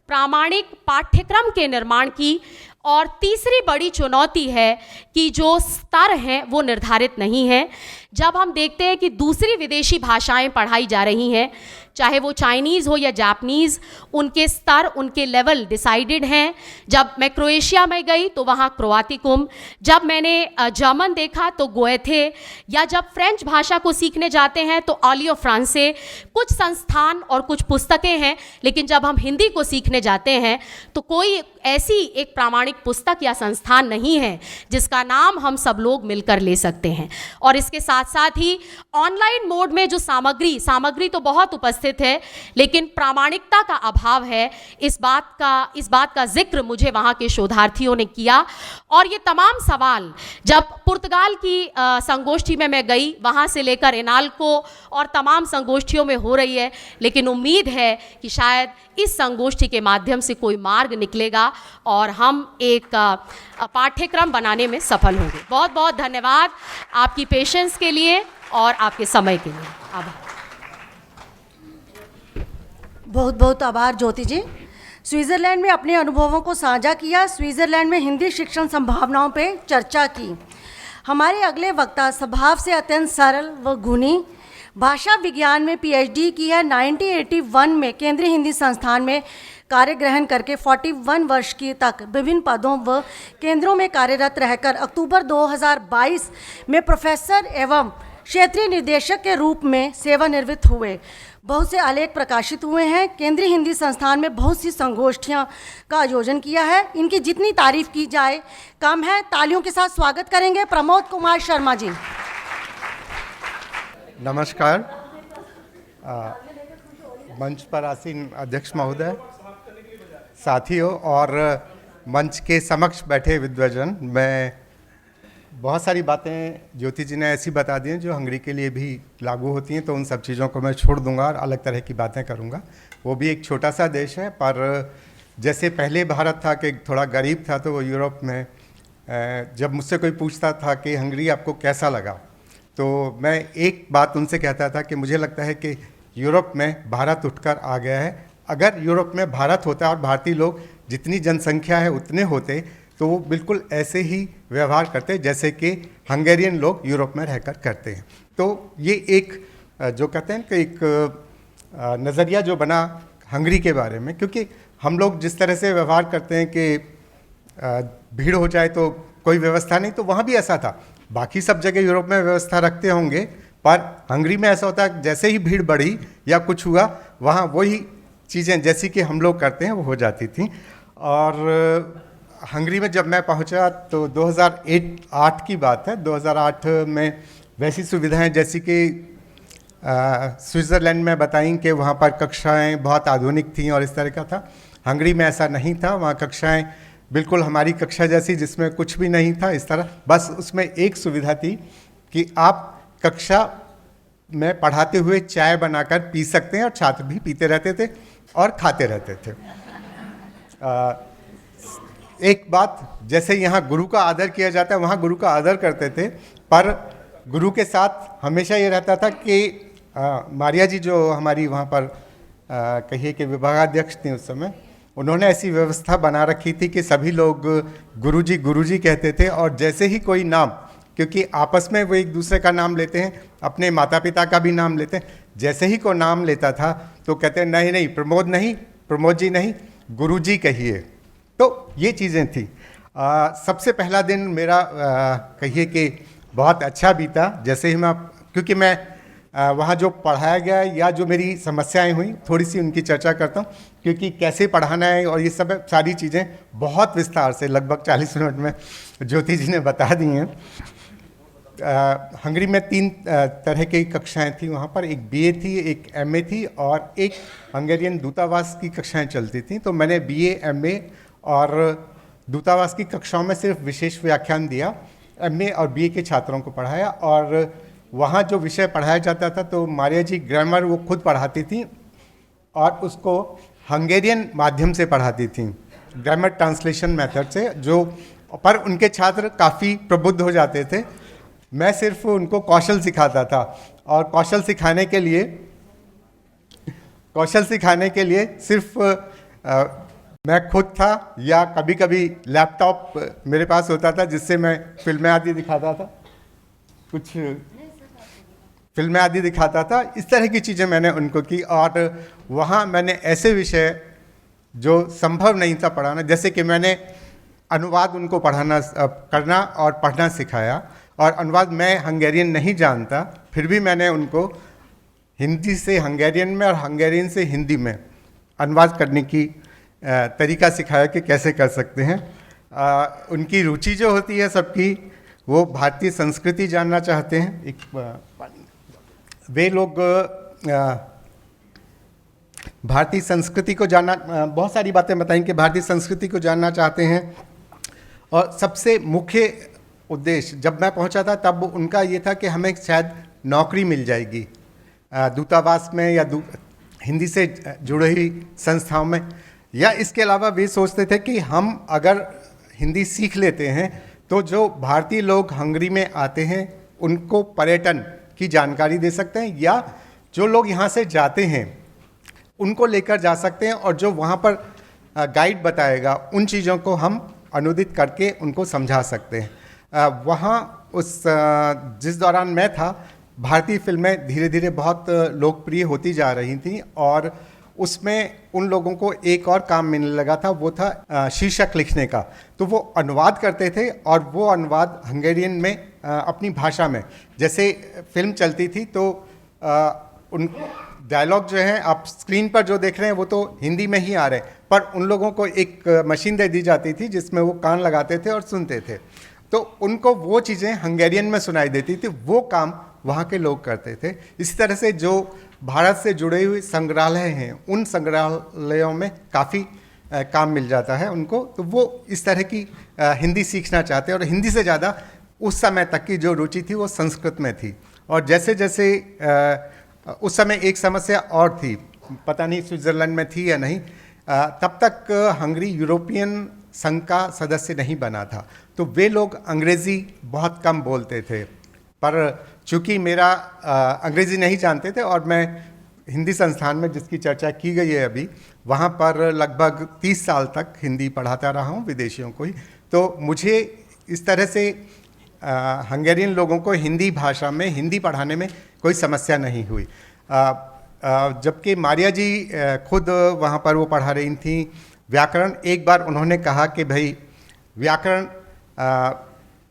प्रामाणिक पाठ्यक्रम के निर्माण की। और तीसरी बड़ी चुनौती है कि जो स्तर हैं वो निर्धारित नहीं है। जब हम देखते हैं कि दूसरी विदेशी भाषाएं पढ़ाई जा रही हैं, चाहे वो चाइनीज़ हो या जापानीज़, उनके स्तर, उनके लेवल डिसाइडेड हैं। जब मैं क्रोएशिया में गई तो वहाँ क्रोआतिकुम, जब मैंने जर्मन देखा तो गोएथे, या जब फ्रेंच भाषा को सीखने जाते हैं तो ऑलियो फ्रांसे। कुछ संस्थान और कुछ पुस्तकें हैं, लेकिन जब हम हिंदी को सीखने जाते हैं तो कोई ऐसी एक प्रामाणिक पुस्तक या संस्थान नहीं है जिसका नाम हम सब लोग मिलकर ले सकते हैं। और इसके साथ साथ ही ऑनलाइन मोड में जो सामग्री तो बहुत उपस्थित है, लेकिन प्रामाणिकता का अभाव है। इस बात का जिक्र मुझे वहाँ के शोधार्थियों ने किया। और ये तमाम सवाल जब पुर्तगाल की संगोष्ठी में मैं गई, वहाँ से लेकर इनाल्को और तमाम संगोष्ठियों में हो रही है, लेकिन उम्मीद है कि शायद इस संगोष्ठी के माध्यम से कोई मार्ग निकलेगा और हम एक पाठ्यक्रम बनाने में सफल होंगे। बहुत बहुत धन्यवाद आपकी पेशेंस के लिए और आपके समय के लिए। आभार। बहुत बहुत आभार ज्योति जी। स्विट्ज़रलैंड में अपने अनुभवों को साझा किया, स्विट्ज़रलैंड में हिंदी शिक्षण संभावनाओं पे चर्चा की। हमारे अगले वक्ता स्वभाव से अत्यंत सरल व गुणी, भाषा विज्ञान में पीएचडी की है। 1981 में केंद्रीय हिंदी संस्थान में कार्य ग्रहण करके 41 वर्ष की तक विभिन्न पदों व केंद्रों में कार्यरत रहकर अक्टूबर 2022 में प्रोफेसर एवं क्षेत्रीय निर्देशक के रूप में सेवानिवृत्त हुए। बहुत से आलेख प्रकाशित हुए हैं। केंद्रीय हिंदी संस्थान में बहुत सी संगोष्ठियां का आयोजन किया है। इनकी जितनी तारीफ की जाए कम है। तालियों के साथ स्वागत करेंगे प्रमोद कुमार शर्मा जी। नमस्कार। मंच पर आसीन अध्यक्ष महोदय, साथियों और मंच के समक्ष बैठे विद्वजन, मैं बहुत सारी बातें ज्योति जी ने ऐसी बता दी हैं जो हंगरी के लिए भी लागू होती हैं, तो उन सब चीज़ों को मैं छोड़ दूंगा और अलग तरह की बातें करूंगा। वो भी एक छोटा सा देश है, पर जैसे पहले भारत था कि थोड़ा गरीब था, तो वो यूरोप में जब मुझसे कोई पूछता था कि हंगरी आपको कैसा लगा, तो मैं एक बात उनसे कहता था कि मुझे लगता है कि यूरोप में भारत उठकर आ गया है। अगर यूरोप में भारत होता और भारतीय लोग जितनी जनसंख्या है उतने होते, तो वो बिल्कुल ऐसे ही व्यवहार करते जैसे कि हंगेरियन लोग यूरोप में रहकर करते हैं। तो ये एक जो कहते हैं कि एक नज़रिया जो बना हंगरी के बारे में, क्योंकि हम लोग जिस तरह से व्यवहार करते हैं कि भीड़ हो जाए तो कोई व्यवस्था नहीं, तो वहाँ भी ऐसा था। बाकी सब जगह यूरोप में व्यवस्था रखते होंगे, पर हंगरी में ऐसा होता है जैसे ही भीड़ बढ़ी या कुछ हुआ, वहाँ वही चीज़ें जैसी कि हम लोग करते हैं वो हो जाती थी। और हंगरी में जब मैं पहुंचा तो 2008 की बात है। 2008 में वैसी सुविधाएं जैसी कि स्विट्ज़रलैंड में बताई कि वहाँ पर कक्षाएं बहुत आधुनिक थीं और इस तरह का था। हंगरी में ऐसा नहीं था। वहाँ कक्षाएं बिल्कुल हमारी कक्षा जैसी, जिसमें कुछ भी नहीं था इस तरह। बस उसमें एक सुविधा थी कि आप कक्षा में पढ़ाते हुए चाय बनाकर पी सकते हैं, और छात्र भी पीते रहते थे और खाते रहते थे। एक बात, जैसे यहाँ गुरु का आदर किया जाता है, वहाँ गुरु का आदर करते थे, पर गुरु के साथ हमेशा ये रहता था कि मारिया जी जो हमारी वहाँ पर कहिए कि विभागाध्यक्ष थी उस समय, उन्होंने ऐसी व्यवस्था बना रखी थी कि सभी लोग गुरुजी कहते थे। और जैसे ही कोई नाम, क्योंकि आपस में वो एक दूसरे का नाम लेते हैं, अपने माता पिता का भी नाम लेते हैं, जैसे ही कोई नाम लेता था तो कहते हैं नहीं प्रमोद नहीं, प्रमोद जी नहीं, गुरुजी कहिए। तो ये चीज़ें थी। सबसे पहला दिन मेरा कहिए कि बहुत अच्छा बीता। जैसे ही क्योंकि मैं वहाँ जो पढ़ाया गया या जो मेरी समस्याएं हुई, थोड़ी सी उनकी चर्चा करता हूँ, क्योंकि कैसे पढ़ाना है और ये सब सारी चीज़ें बहुत विस्तार से लगभग 40 मिनट में ज्योति जी ने बता दी हैं। हंगरी में 3 तरह की कक्षाएं थी वहाँ पर, एक बीए थी, एक एमए थी और एक हंगेरियन दूतावास की कक्षाएं चलती थी। तो मैंने बीए, एमए और दूतावास की कक्षाओं में सिर्फ विशेष व्याख्यान दिया, एमए और बीए के छात्रों को पढ़ाया। और वहाँ जो विषय पढ़ाया जाता था तो मारिया जी ग्रामर वो खुद पढ़ाती थी और उसको हंगेरियन माध्यम से पढ़ाती थी, ग्रामर ट्रांसलेशन मेथड से, जो पर उनके छात्र काफ़ी प्रबुद्ध हो जाते थे। मैं सिर्फ उनको कौशल सिखाता था और कौशल सिखाने के लिए सिर्फ मैं खुद था या कभी कभी लैपटॉप मेरे पास होता था जिससे मैं फिल्में आदि दिखाता था, कुछ फिल्में आदि दिखाता था। इस तरह की चीज़ें मैंने उनको की। और वहाँ मैंने ऐसे विषय जो संभव नहीं था पढ़ाना, जैसे कि मैंने अनुवाद उनको करना और पढ़ना सिखाया। और अनुवाद मैं हंगेरियन नहीं जानता, फिर भी मैंने उनको हिंदी से हंगेरियन में और हंगेरियन से हिंदी में अनुवाद करने की तरीका सिखाया कि कैसे कर सकते हैं। उनकी रुचि जो होती है सबकी, वो भारतीय संस्कृति जानना चाहते हैं। वे लोग भारतीय संस्कृति को जानना, बहुत सारी बातें बताएं कि भारतीय संस्कृति को जानना चाहते हैं। और सबसे मुख्य उद्देश्य जब मैं पहुंचा था तब उनका ये था कि हमें शायद नौकरी मिल जाएगी दूतावास में या हिंदी से जुड़ी हुई संस्थाओं में, या इसके अलावा वे सोचते थे कि हम अगर हिंदी सीख लेते हैं तो जो भारतीय लोग हंगरी में आते हैं उनको पर्यटन की जानकारी दे सकते हैं, या जो लोग यहाँ से जाते हैं उनको लेकर जा सकते हैं और जो वहाँ पर गाइड बताएगा उन चीज़ों को हम अनुदित करके उनको समझा सकते हैं। वहाँ जिस दौरान मैं था, भारतीय फिल्में धीरे धीरे बहुत लोकप्रिय होती जा रही थीं और उसमें उन लोगों को एक और काम मिलने लगा था, वो था शीर्षक लिखने का। तो वो अनुवाद करते थे और वो अनुवाद हंगेरियन में अपनी भाषा में, जैसे फिल्म चलती थी तो उन डायलॉग जो हैं आप स्क्रीन पर जो देख रहे हैं वो तो हिंदी में ही आ रहे हैं, पर उन लोगों को एक मशीन दे दी जाती थी जिसमें वो कान लगाते थे और सुनते थे, तो उनको वो चीज़ें हंगेरियन में सुनाई देती थी। वो काम वहाँ के लोग करते थे। इसी तरह से जो भारत से जुड़े हुए संग्रहालय हैं, उन संग्रहालयों में काफ़ी काम मिल जाता है उनको, तो वो इस तरह की हिंदी सीखना चाहते हैं। और हिंदी से ज़्यादा उस समय तक की जो रुचि थी वो संस्कृत में थी। और जैसे जैसे उस समय एक समस्या और थी, पता नहीं स्विट्ज़रलैंड में थी या नहीं, तब तक हंगरी यूरोपियन संघ का सदस्य नहीं बना था, तो वे लोग अंग्रेज़ी बहुत कम बोलते थे। पर चूँकि मेरा अंग्रेज़ी नहीं जानते थे और मैं हिंदी संस्थान में जिसकी चर्चा की गई है अभी, वहाँ पर लगभग 30 साल तक हिंदी पढ़ाता रहा हूँ विदेशियों को ही, तो मुझे इस तरह से हंगेरियन लोगों को हिंदी भाषा में हिंदी पढ़ाने में कोई समस्या नहीं हुई। जबकि मारिया जी खुद वहाँ पर वो पढ़ा रही थी व्याकरण। एक बार उन्होंने कहा कि भाई व्याकरण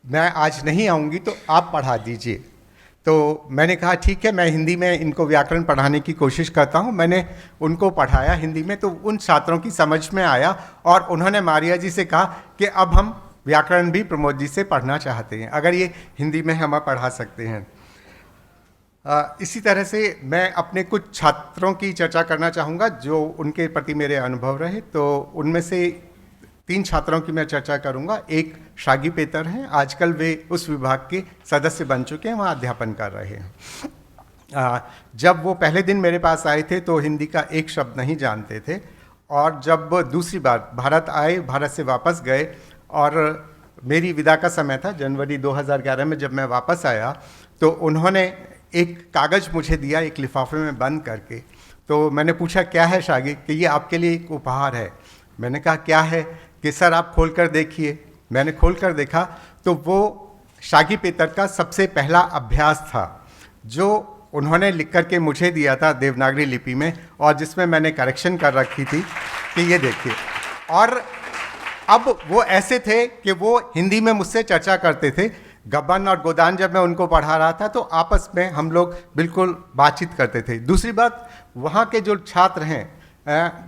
मैं आज नहीं आऊँगी तो आप पढ़ा दीजिए। तो मैंने कहा ठीक है, मैं हिंदी में इनको व्याकरण पढ़ाने की कोशिश करता हूँ। मैंने उनको पढ़ाया हिंदी में, तो उन छात्रों की समझ में आया और उन्होंने मारिया जी से कहा कि अब हम व्याकरण भी प्रमोद जी से पढ़ना चाहते हैं, अगर ये हिंदी में हमें पढ़ा सकते हैं। इसी तरह से मैं अपने कुछ छात्रों की चर्चा करना चाहूँगा जो उनके प्रति मेरे अनुभव रहे। तो उनमें से 3 छात्रों की मैं चर्चा करूँगा। एक शागी पेतर हैं, आजकल वे उस विभाग के सदस्य बन चुके हैं, वहाँ अध्यापन कर रहे हैं। जब वो पहले दिन मेरे पास आए थे तो हिंदी का एक शब्द नहीं जानते थे, और जब दूसरी बार भारत आए, भारत से वापस गए और मेरी विदा का समय था जनवरी 2011 में, जब मैं वापस आया तो उन्होंने एक कागज़ मुझे दिया, एक लिफाफे में बंद करके। तो मैंने पूछा क्या है शागी, कि ये आपके लिए एक उपहार है। मैंने कहा क्या है, कि सर आप खोल कर देखिए। मैंने खोल कर देखा तो वो शागी पेतर का सबसे पहला अभ्यास था जो उन्होंने लिख कर के मुझे दिया था देवनागरी लिपि में, और जिसमें मैंने करेक्शन कर रखी थी कि ये देखिए। और अब वो ऐसे थे कि वो हिंदी में मुझसे चर्चा करते थे। गबन और गोदान जब मैं उनको पढ़ा रहा था तो आपस में हम लोग बिल्कुल बातचीत करते थे। दूसरी बात, वहाँ के जो छात्र हैं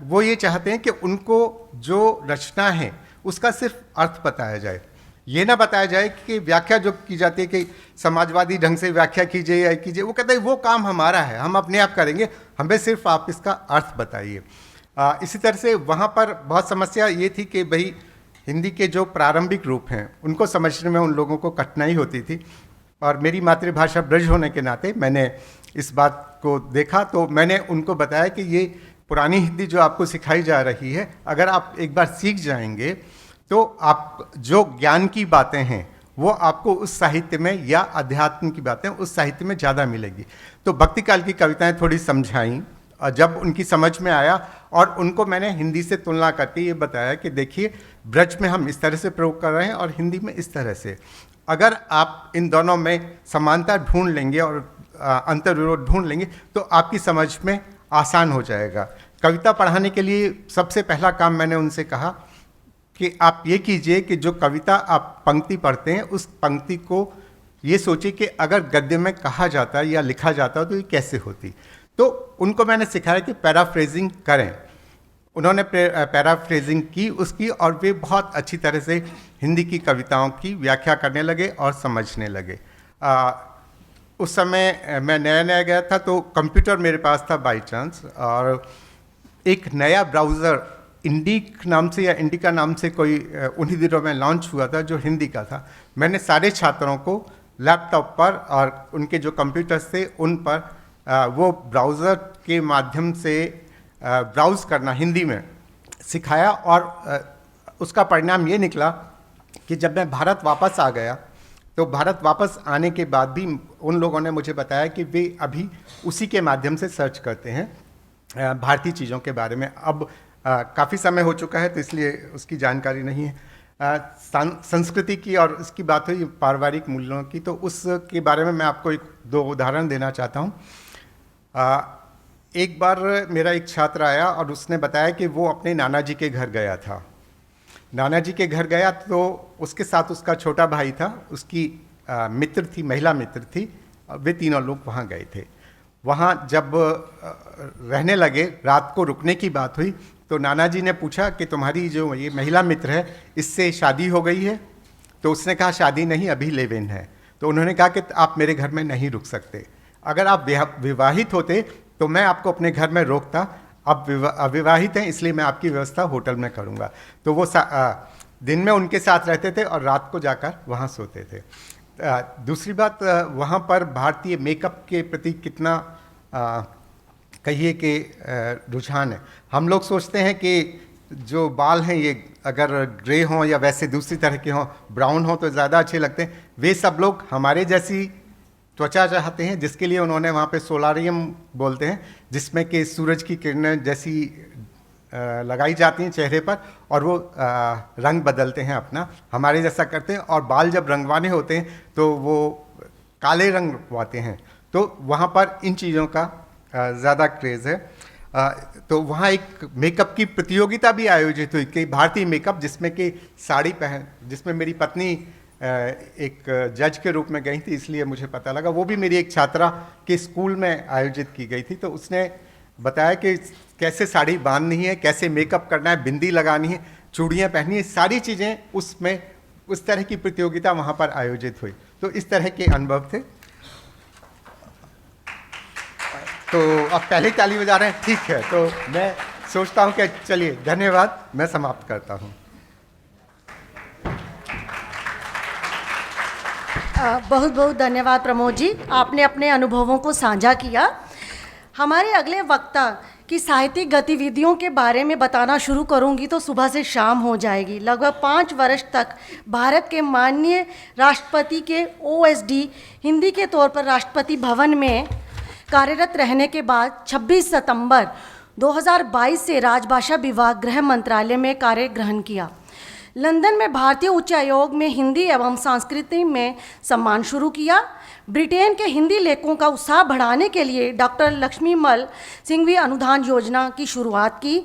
वो ये चाहते हैं कि उनको जो रचना है उसका सिर्फ अर्थ बताया जाए। ये ना बताया जाए कि व्याख्या जो की जाती है कि समाजवादी ढंग से व्याख्या कीजिए या कीजिए, वो कहते हैं वो काम हमारा है, हम अपने आप करेंगे, हमें सिर्फ आप इसका अर्थ बताइए। इसी तरह से वहाँ पर बहुत समस्या ये थी कि भाई हिंदी के जो प्रारंभिक रूप हैं उनको समझने में उन लोगों को कठिनाई होती थी, और मेरी मातृभाषा ब्रज होने के नाते मैंने इस बात को देखा। तो मैंने उनको बताया कि ये पुरानी हिंदी जो आपको सिखाई जा रही है, अगर आप एक बार सीख जाएंगे तो आप जो ज्ञान की बातें हैं वो आपको उस साहित्य में, या अध्यात्म की बातें उस साहित्य में ज़्यादा मिलेगी। तो भक्ति काल की कविताएं थोड़ी समझाईं, और जब उनकी समझ में आया और उनको मैंने हिंदी से तुलना करके ये बताया कि देखिए ब्रज में हम इस तरह से प्रयोग कर रहे हैं और हिंदी में इस तरह से, अगर आप इन दोनों में समानता ढूंढ लेंगे और अंतर विरोध ढूंढ लेंगे तो आपकी समझ में आसान हो जाएगा। कविता पढ़ाने के लिए सबसे पहला काम मैंने उनसे कहा कि आप ये कीजिए कि जो कविता आप पंक्ति पढ़ते हैं उस पंक्ति को ये सोचिए कि अगर गद्य में कहा जाता या लिखा जाता तो ये कैसे होती। तो उनको मैंने सिखाया कि पैराफ्रेजिंग करें। उन्होंने पैराफ्रेजिंग की उसकी, और वे बहुत अच्छी तरह से हिंदी की कविताओं की व्याख्या करने लगे और समझने लगे। उस समय मैं नया नया गया था तो कंप्यूटर मेरे पास था बाई चांस, और एक नया ब्राउज़र इंडिक नाम से या इंडिका नाम से कोई उन्हीं दिनों में लॉन्च हुआ था जो हिंदी का था। मैंने सारे छात्रों को लैपटॉप पर और उनके जो कंप्यूटर्स थे उन पर वो ब्राउज़र के माध्यम से ब्राउज़ करना हिंदी में सिखाया, और उसका परिणाम ये निकला कि जब मैं भारत वापस आ गया तो भारत वापस आने के बाद भी उन लोगों ने मुझे बताया कि वे अभी उसी के माध्यम से सर्च करते हैं भारतीय चीज़ों के बारे में। अब काफ़ी समय हो चुका है तो इसलिए उसकी जानकारी नहीं है। संस्कृति की और इसकी बात हुई पारिवारिक मूल्यों की, तो उसके बारे में मैं आपको एक दो उदाहरण देना चाहता हूँ। एक बार मेरा एक छात्र आया और उसने बताया कि वो अपने नाना जी के घर गया था। नाना जी के घर गया तो उसके साथ उसका छोटा भाई था, उसकी मित्र थी, महिला मित्र थी, वे तीनों लोग वहाँ गए थे। वहाँ जब रहने लगे, रात को रुकने की बात हुई तो नाना जी ने पूछा कि तुम्हारी जो ये महिला मित्र है इससे शादी हो गई है? तो उसने कहा शादी नहीं, अभी लिव इन है। तो उन्होंने कहा कि आप मेरे घर में नहीं रुक सकते, अगर आप विवाहित होते तो मैं आपको अपने घर में रोकता, अब अविवाहित हैं इसलिए मैं आपकी व्यवस्था होटल में करूँगा। तो वो दिन में उनके साथ रहते थे और रात को जाकर वहाँ सोते थे। दूसरी बात, वहाँ पर भारतीय मेकअप के प्रति कितना कहिए कि रुझान है। हम लोग सोचते हैं कि जो बाल हैं ये अगर ग्रे हों या वैसे दूसरी तरह के हों, ब्राउन हों तो ज़्यादा अच्छे लगते हैं। वे सब लोग हमारे जैसी त्वचा चाहते हैं, जिसके लिए उन्होंने वहाँ पे सोलारियम बोलते हैं, जिसमें कि सूरज की किरणें जैसी लगाई जाती हैं चेहरे पर और वो रंग बदलते हैं अपना, हमारे जैसा करते हैं। और बाल जब रंगवाने होते हैं तो वो काले रंग रंगवाते हैं। तो वहाँ पर इन चीज़ों का ज़्यादा क्रेज़ है। तो वहाँ एक मेकअप की प्रतियोगिता भी आयोजित हुई कि भारतीय मेकअप, जिसमें कि साड़ी पहन, जिसमें मेरी पत्नी एक जज के रूप में गई थी, इसलिए मुझे पता लगा। वो भी मेरी एक छात्रा के स्कूल में आयोजित की गई थी। तो उसने बताया कि कैसे साड़ी बांधनी है, कैसे मेकअप करना है, बिंदी लगानी है, चूड़ियाँ पहननी है, सारी चीज़ें उसमें उस तरह की प्रतियोगिता वहाँ पर आयोजित हुई। तो इस तरह के अनुभव थे। तो अब पहले ही ताली बजा रहे हैं, ठीक है। तो मैं सोचता हूँ कि चलिए धन्यवाद, मैं समाप्त करता हूँ। बहुत बहुत धन्यवाद प्रमोद जी, आपने अपने अनुभवों को साझा किया। हमारे अगले वक्ता की साहित्यिक गतिविधियों के बारे में बताना शुरू करूंगी तो सुबह से शाम हो जाएगी। लगभग 5 वर्ष तक भारत के माननीय राष्ट्रपति के OSD हिंदी के तौर पर राष्ट्रपति भवन में कार्यरत रहने के बाद 26 सितंबर 2022 से राजभाषा विभाग गृह मंत्रालय में कार्य ग्रहण किया। लंदन में भारतीय उच्च आयोग में हिंदी एवं संस्कृति में सम्मान शुरू किया। ब्रिटेन के हिंदी लेखकों का उत्साह बढ़ाने के लिए डॉक्टर लक्ष्मीमल सिंघवी अनुदान योजना की शुरुआत की।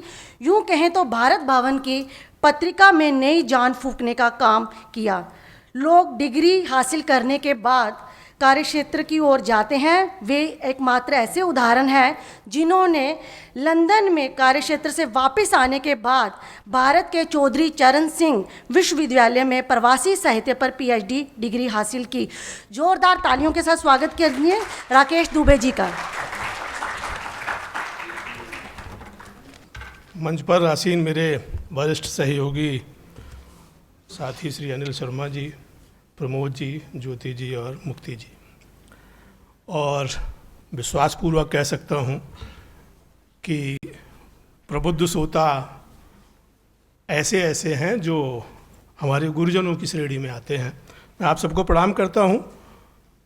यूँ कहें तो भारत भवन की पत्रिका में नई जान फूंकने का काम किया। लोग डिग्री हासिल करने के बाद कार्यक्षेत्र की ओर जाते हैं, वे एकमात्र ऐसे उदाहरण हैं जिन्होंने लंदन में कार्यक्षेत्र से वापस आने के बाद भारत के चौधरी चरण सिंह विश्वविद्यालय में प्रवासी साहित्य पर पीएचडी डिग्री हासिल की। जोरदार तालियों के साथ स्वागत कीजिए राकेश दुबे जी का। मंच पर आसीन मेरे वरिष्ठ सहयोगी साथी श्री अनिल शर्मा जी, प्रमोद जी, ज्योति जी और मुक्ति जी, और विश्वासपूर्वक कह सकता हूँ कि प्रबुद्ध श्रोता ऐसे ऐसे हैं जो हमारे गुरुजनों की श्रेणी में आते हैं। मैं आप सबको प्रणाम करता हूँ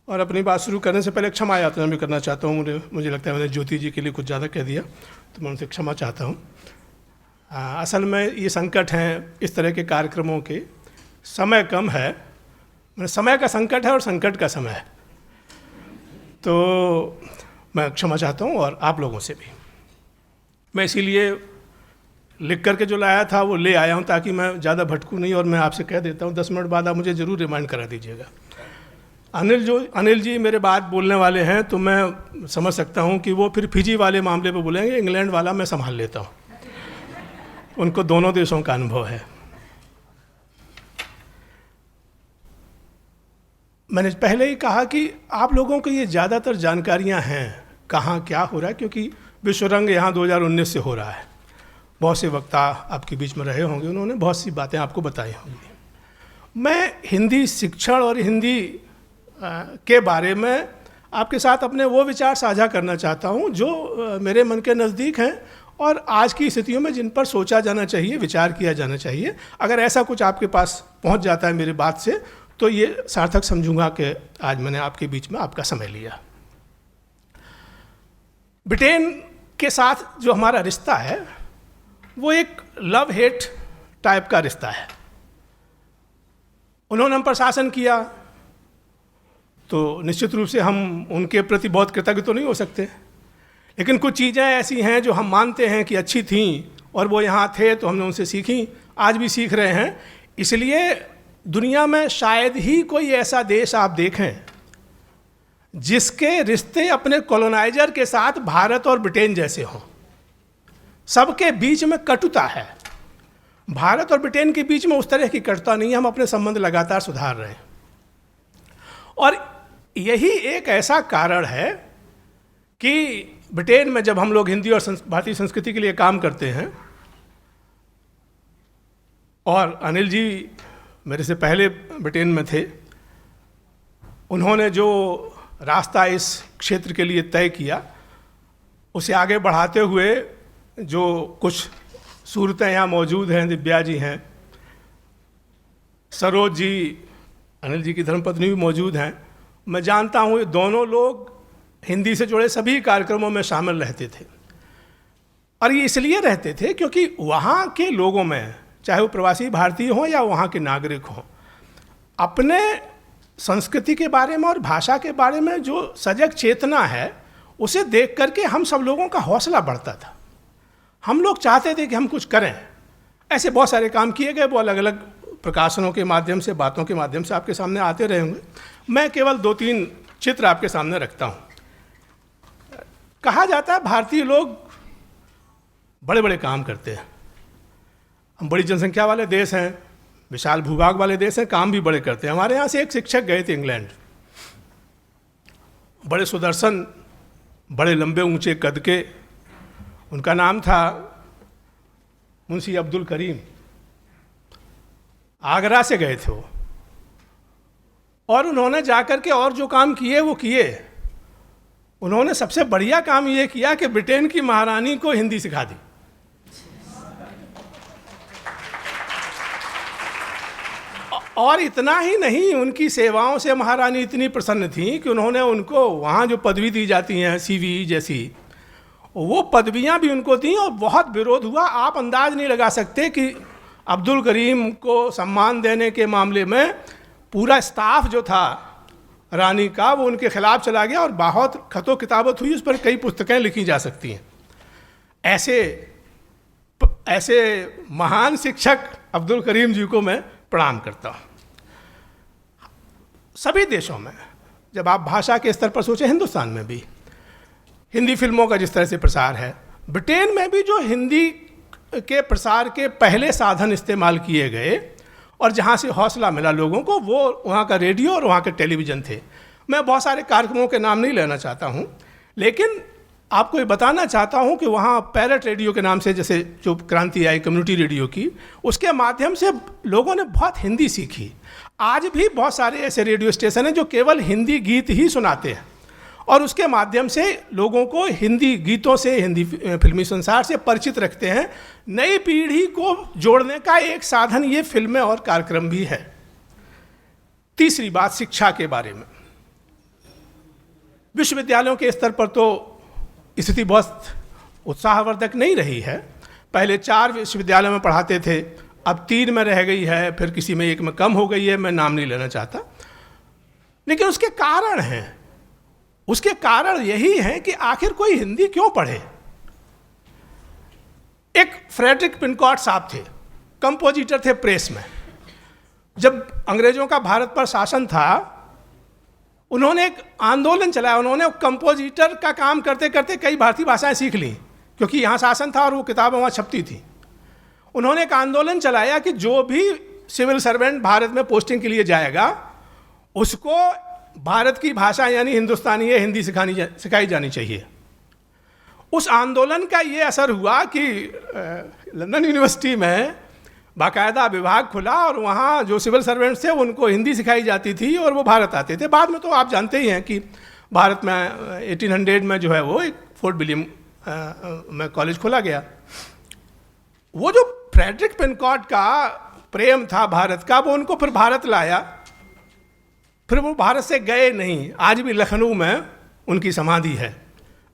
और अपनी बात शुरू करने से पहले क्षमा याचना भी करना चाहता हूँ। मुझे लगता है मैंने ज्योति जी के लिए कुछ ज़्यादा कह दिया, तो मैं उनसे क्षमा चाहता हूँ। असल में ये संकट हैं इस तरह के कार्यक्रमों के, समय कम है, मतलब समय का संकट है और संकट का समय है, तो मैं क्षमा चाहता हूँ और आप लोगों से भी। मैं इसीलिए लिख करके जो लाया था वो ले आया हूँ ताकि मैं ज़्यादा भटकूँ नहीं, और मैं आपसे कह देता हूँ 10 मिनट बाद आप मुझे ज़रूर रिमाइंड करा दीजिएगा। अनिल जी मेरे बाद बोलने वाले हैं, तो मैं समझ सकता हूँ कि वो फिर फिजी वाले मामले पे बोलेंगे, इंग्लैंड वाला मैं संभाल लेता हूँ, उनको दोनों देशों का अनुभव है। मैंने पहले ही कहा कि आप लोगों को ये ज़्यादातर जानकारियाँ हैं कहाँ क्या हो रहा है, क्योंकि विश्व रंग यहाँ 2019 से हो रहा है। बहुत से वक्ता आपके बीच में रहे होंगे, उन्होंने बहुत सी बातें आपको बताई होंगी। मैं हिंदी शिक्षण और हिंदी के बारे में आपके साथ अपने वो विचार साझा करना चाहता हूँ जो मेरे मन के नज़दीक हैं और आज की स्थितियों में जिन पर सोचा जाना चाहिए, विचार किया जाना चाहिए। अगर ऐसा कुछ आपके पास पहुंच जाता है मेरी बात से, तो ये सार्थक समझूंगा कि आज मैंने आपके बीच में आपका समय लिया। ब्रिटेन के साथ जो हमारा रिश्ता है वो एक लव हेट टाइप का रिश्ता है। उन्होंने हम पर शासन किया तो निश्चित रूप से हम उनके प्रति बहुत कृतज्ञ तो नहीं हो सकते, लेकिन कुछ चीज़ें ऐसी हैं जो हम मानते हैं कि अच्छी थीं और वो यहाँ थे तो हमने उनसे सीखी, आज भी सीख रहे हैं। इसलिए दुनिया में शायद ही कोई ऐसा देश आप देखें जिसके रिश्ते अपने कॉलोनाइजर के साथ भारत और ब्रिटेन जैसे हों। सबके बीच में कटुता है, भारत और ब्रिटेन के बीच में उस तरह की कटुता नहीं है। हम अपने संबंध लगातार सुधार रहे हैं और यही एक ऐसा कारण है कि ब्रिटेन में जब हम लोग हिंदी और भारतीय संस्कृति के लिए काम करते हैं, और अनिल जी मेरे से पहले ब्रिटेन में थे, उन्होंने जो रास्ता इस क्षेत्र के लिए तय किया उसे आगे बढ़ाते हुए जो कुछ सूरतें यहाँ मौजूद हैं, दिव्या जी हैं, सरोज जी, अनिल जी की धर्मपत्नी भी मौजूद हैं। मैं जानता हूँ ये दोनों लोग हिंदी से जुड़े सभी कार्यक्रमों में शामिल रहते थे, और ये इसलिए रहते थे क्योंकि वहाँ के लोगों में, चाहे वो प्रवासी भारतीय हों या वहाँ के नागरिक हों, अपने संस्कृति के बारे में और भाषा के बारे में जो सजग चेतना है उसे देख करके हम सब लोगों का हौसला बढ़ता था। हम लोग चाहते थे कि हम कुछ करें। ऐसे बहुत सारे काम किए गए, वो अलग अलग प्रकाशनों के माध्यम से, बातों के माध्यम से आपके सामने आते रहे होंगे। मैं केवल 2-3 चित्र आपके सामने रखता हूँ। कहा जाता है भारतीय लोग बड़े बड़े काम करते हैं, हम बड़ी जनसंख्या वाले देश हैं, विशाल भूभाग वाले देश हैं, काम भी बड़े करते हैं। हमारे यहाँ से एक शिक्षक गए थे इंग्लैंड, बड़े सुदर्शन, बड़े लंबे ऊंचे कद के, उनका नाम था मुंशी अब्दुल करीम। आगरा से गए थे वो, और उन्होंने जाकर के और जो काम किए वो किए। उन्होंने सबसे बढ़िया काम ये किया कि ब्रिटेन की महारानी को हिंदी सिखा दी। और इतना ही नहीं, उनकी सेवाओं से महारानी इतनी प्रसन्न थी कि उन्होंने उनको वहाँ जो पदवी दी जाती हैं सीवी जैसी, वो पदवियाँ भी उनको दी, और बहुत विरोध हुआ। आप अंदाज नहीं लगा सकते कि अब्दुल करीम को सम्मान देने के मामले में पूरा स्टाफ जो था रानी का वो उनके खिलाफ चला गया, और बहुत खतो किताबत हुई, उस पर कई पुस्तकें लिखी जा सकती हैं। ऐसे महान शिक्षक अब्दुल करीम जी को मैं प्रणाम करता हूँ। सभी देशों में जब आप भाषा के स्तर पर सोचें, हिंदुस्तान में भी हिंदी फिल्मों का जिस तरह से प्रसार है, ब्रिटेन में भी जो हिंदी के प्रसार के पहले साधन इस्तेमाल किए गए और जहाँ से हौसला मिला लोगों को, वो वहाँ का रेडियो और वहाँ के टेलीविज़न थे। मैं बहुत सारे कार्यक्रमों के नाम नहीं लेना चाहता हूँ, लेकिन आपको ये बताना चाहता हूँ कि वहाँ पैरेट रेडियो के नाम से, जैसे जो क्रांति आई कम्युनिटी रेडियो की, उसके माध्यम से लोगों ने बहुत हिंदी सीखी। आज भी बहुत सारे ऐसे रेडियो स्टेशन हैं जो केवल हिंदी गीत ही सुनाते हैं और उसके माध्यम से लोगों को हिंदी गीतों से, हिंदी फिल्मी संसार से परिचित रखते हैं। नई पीढ़ी को जोड़ने का एक साधन ये फिल्में और कार्यक्रम भी है। तीसरी बात, शिक्षा के बारे में। विश्वविद्यालयों के स्तर पर तो स्थिति बहुत उत्साहवर्धक नहीं रही है। पहले 4 विश्वविद्यालयों में पढ़ाते थे, अब 3 में रह गई है, फिर किसी में 1 में कम हो गई है, मैं नाम नहीं लेना चाहता। लेकिन उसके कारण हैं, उसके कारण यही है कि आखिर कोई हिंदी क्यों पढ़े। एक फ्रेडरिक पिनकॉट साहब थे, कंपोजिटर थे प्रेस में। जब अंग्रेजों का भारत पर शासन था, उन्होंने एक आंदोलन चलाया। उन्होंने कंपोजिटर का काम करते करते कई भारतीय भाषाएं सीख ली, क्योंकि यहाँ शासन था और वो किताबें वहाँ छपती थी। उन्होंने एक आंदोलन चलाया कि जो भी सिविल सर्वेंट भारत में पोस्टिंग के लिए जाएगा, उसको भारत की भाषा यानी हिंदुस्तानी या हिंदी सिखाई जानी चाहिए। उस आंदोलन का ये असर हुआ कि लंदन यूनिवर्सिटी में बाकायदा विभाग खुला और वहाँ जो सिविल सर्वेंट्स थे उनको हिंदी सिखाई जाती थी और वो भारत आते थे। बाद में तो आप जानते ही हैं कि भारत में 1800 में जो है वो एक फोर्ट विलियम में कॉलेज खोला गया। वो जो फ्रेडरिक पिनकॉट का प्रेम था भारत का, वो उनको फिर भारत लाया। फिर वो भारत से गए नहीं, आज भी लखनऊ में उनकी समाधि है।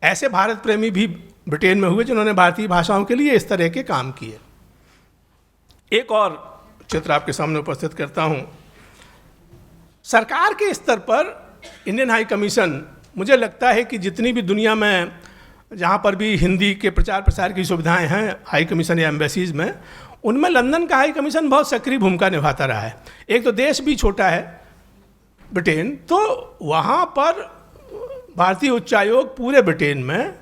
ऐसे भारत प्रेमी भी ब्रिटेन में हुए जिन्होंने भारतीय भाषाओं के लिए इस तरह के काम किए। एक और चित्र आपके सामने उपस्थित करता हूं। सरकार के स्तर पर इंडियन हाई कमीशन, मुझे लगता है कि जितनी भी दुनिया में जहां पर भी हिंदी के प्रचार प्रसार की सुविधाएं हैं हाई कमीशन या एम्बेसीज में, उनमें लंदन का हाई कमीशन बहुत सक्रिय भूमिका निभाता रहा है। एक तो देश भी छोटा है ब्रिटेन, तो वहाँ पर भारतीय उच्चायोग पूरे ब्रिटेन में,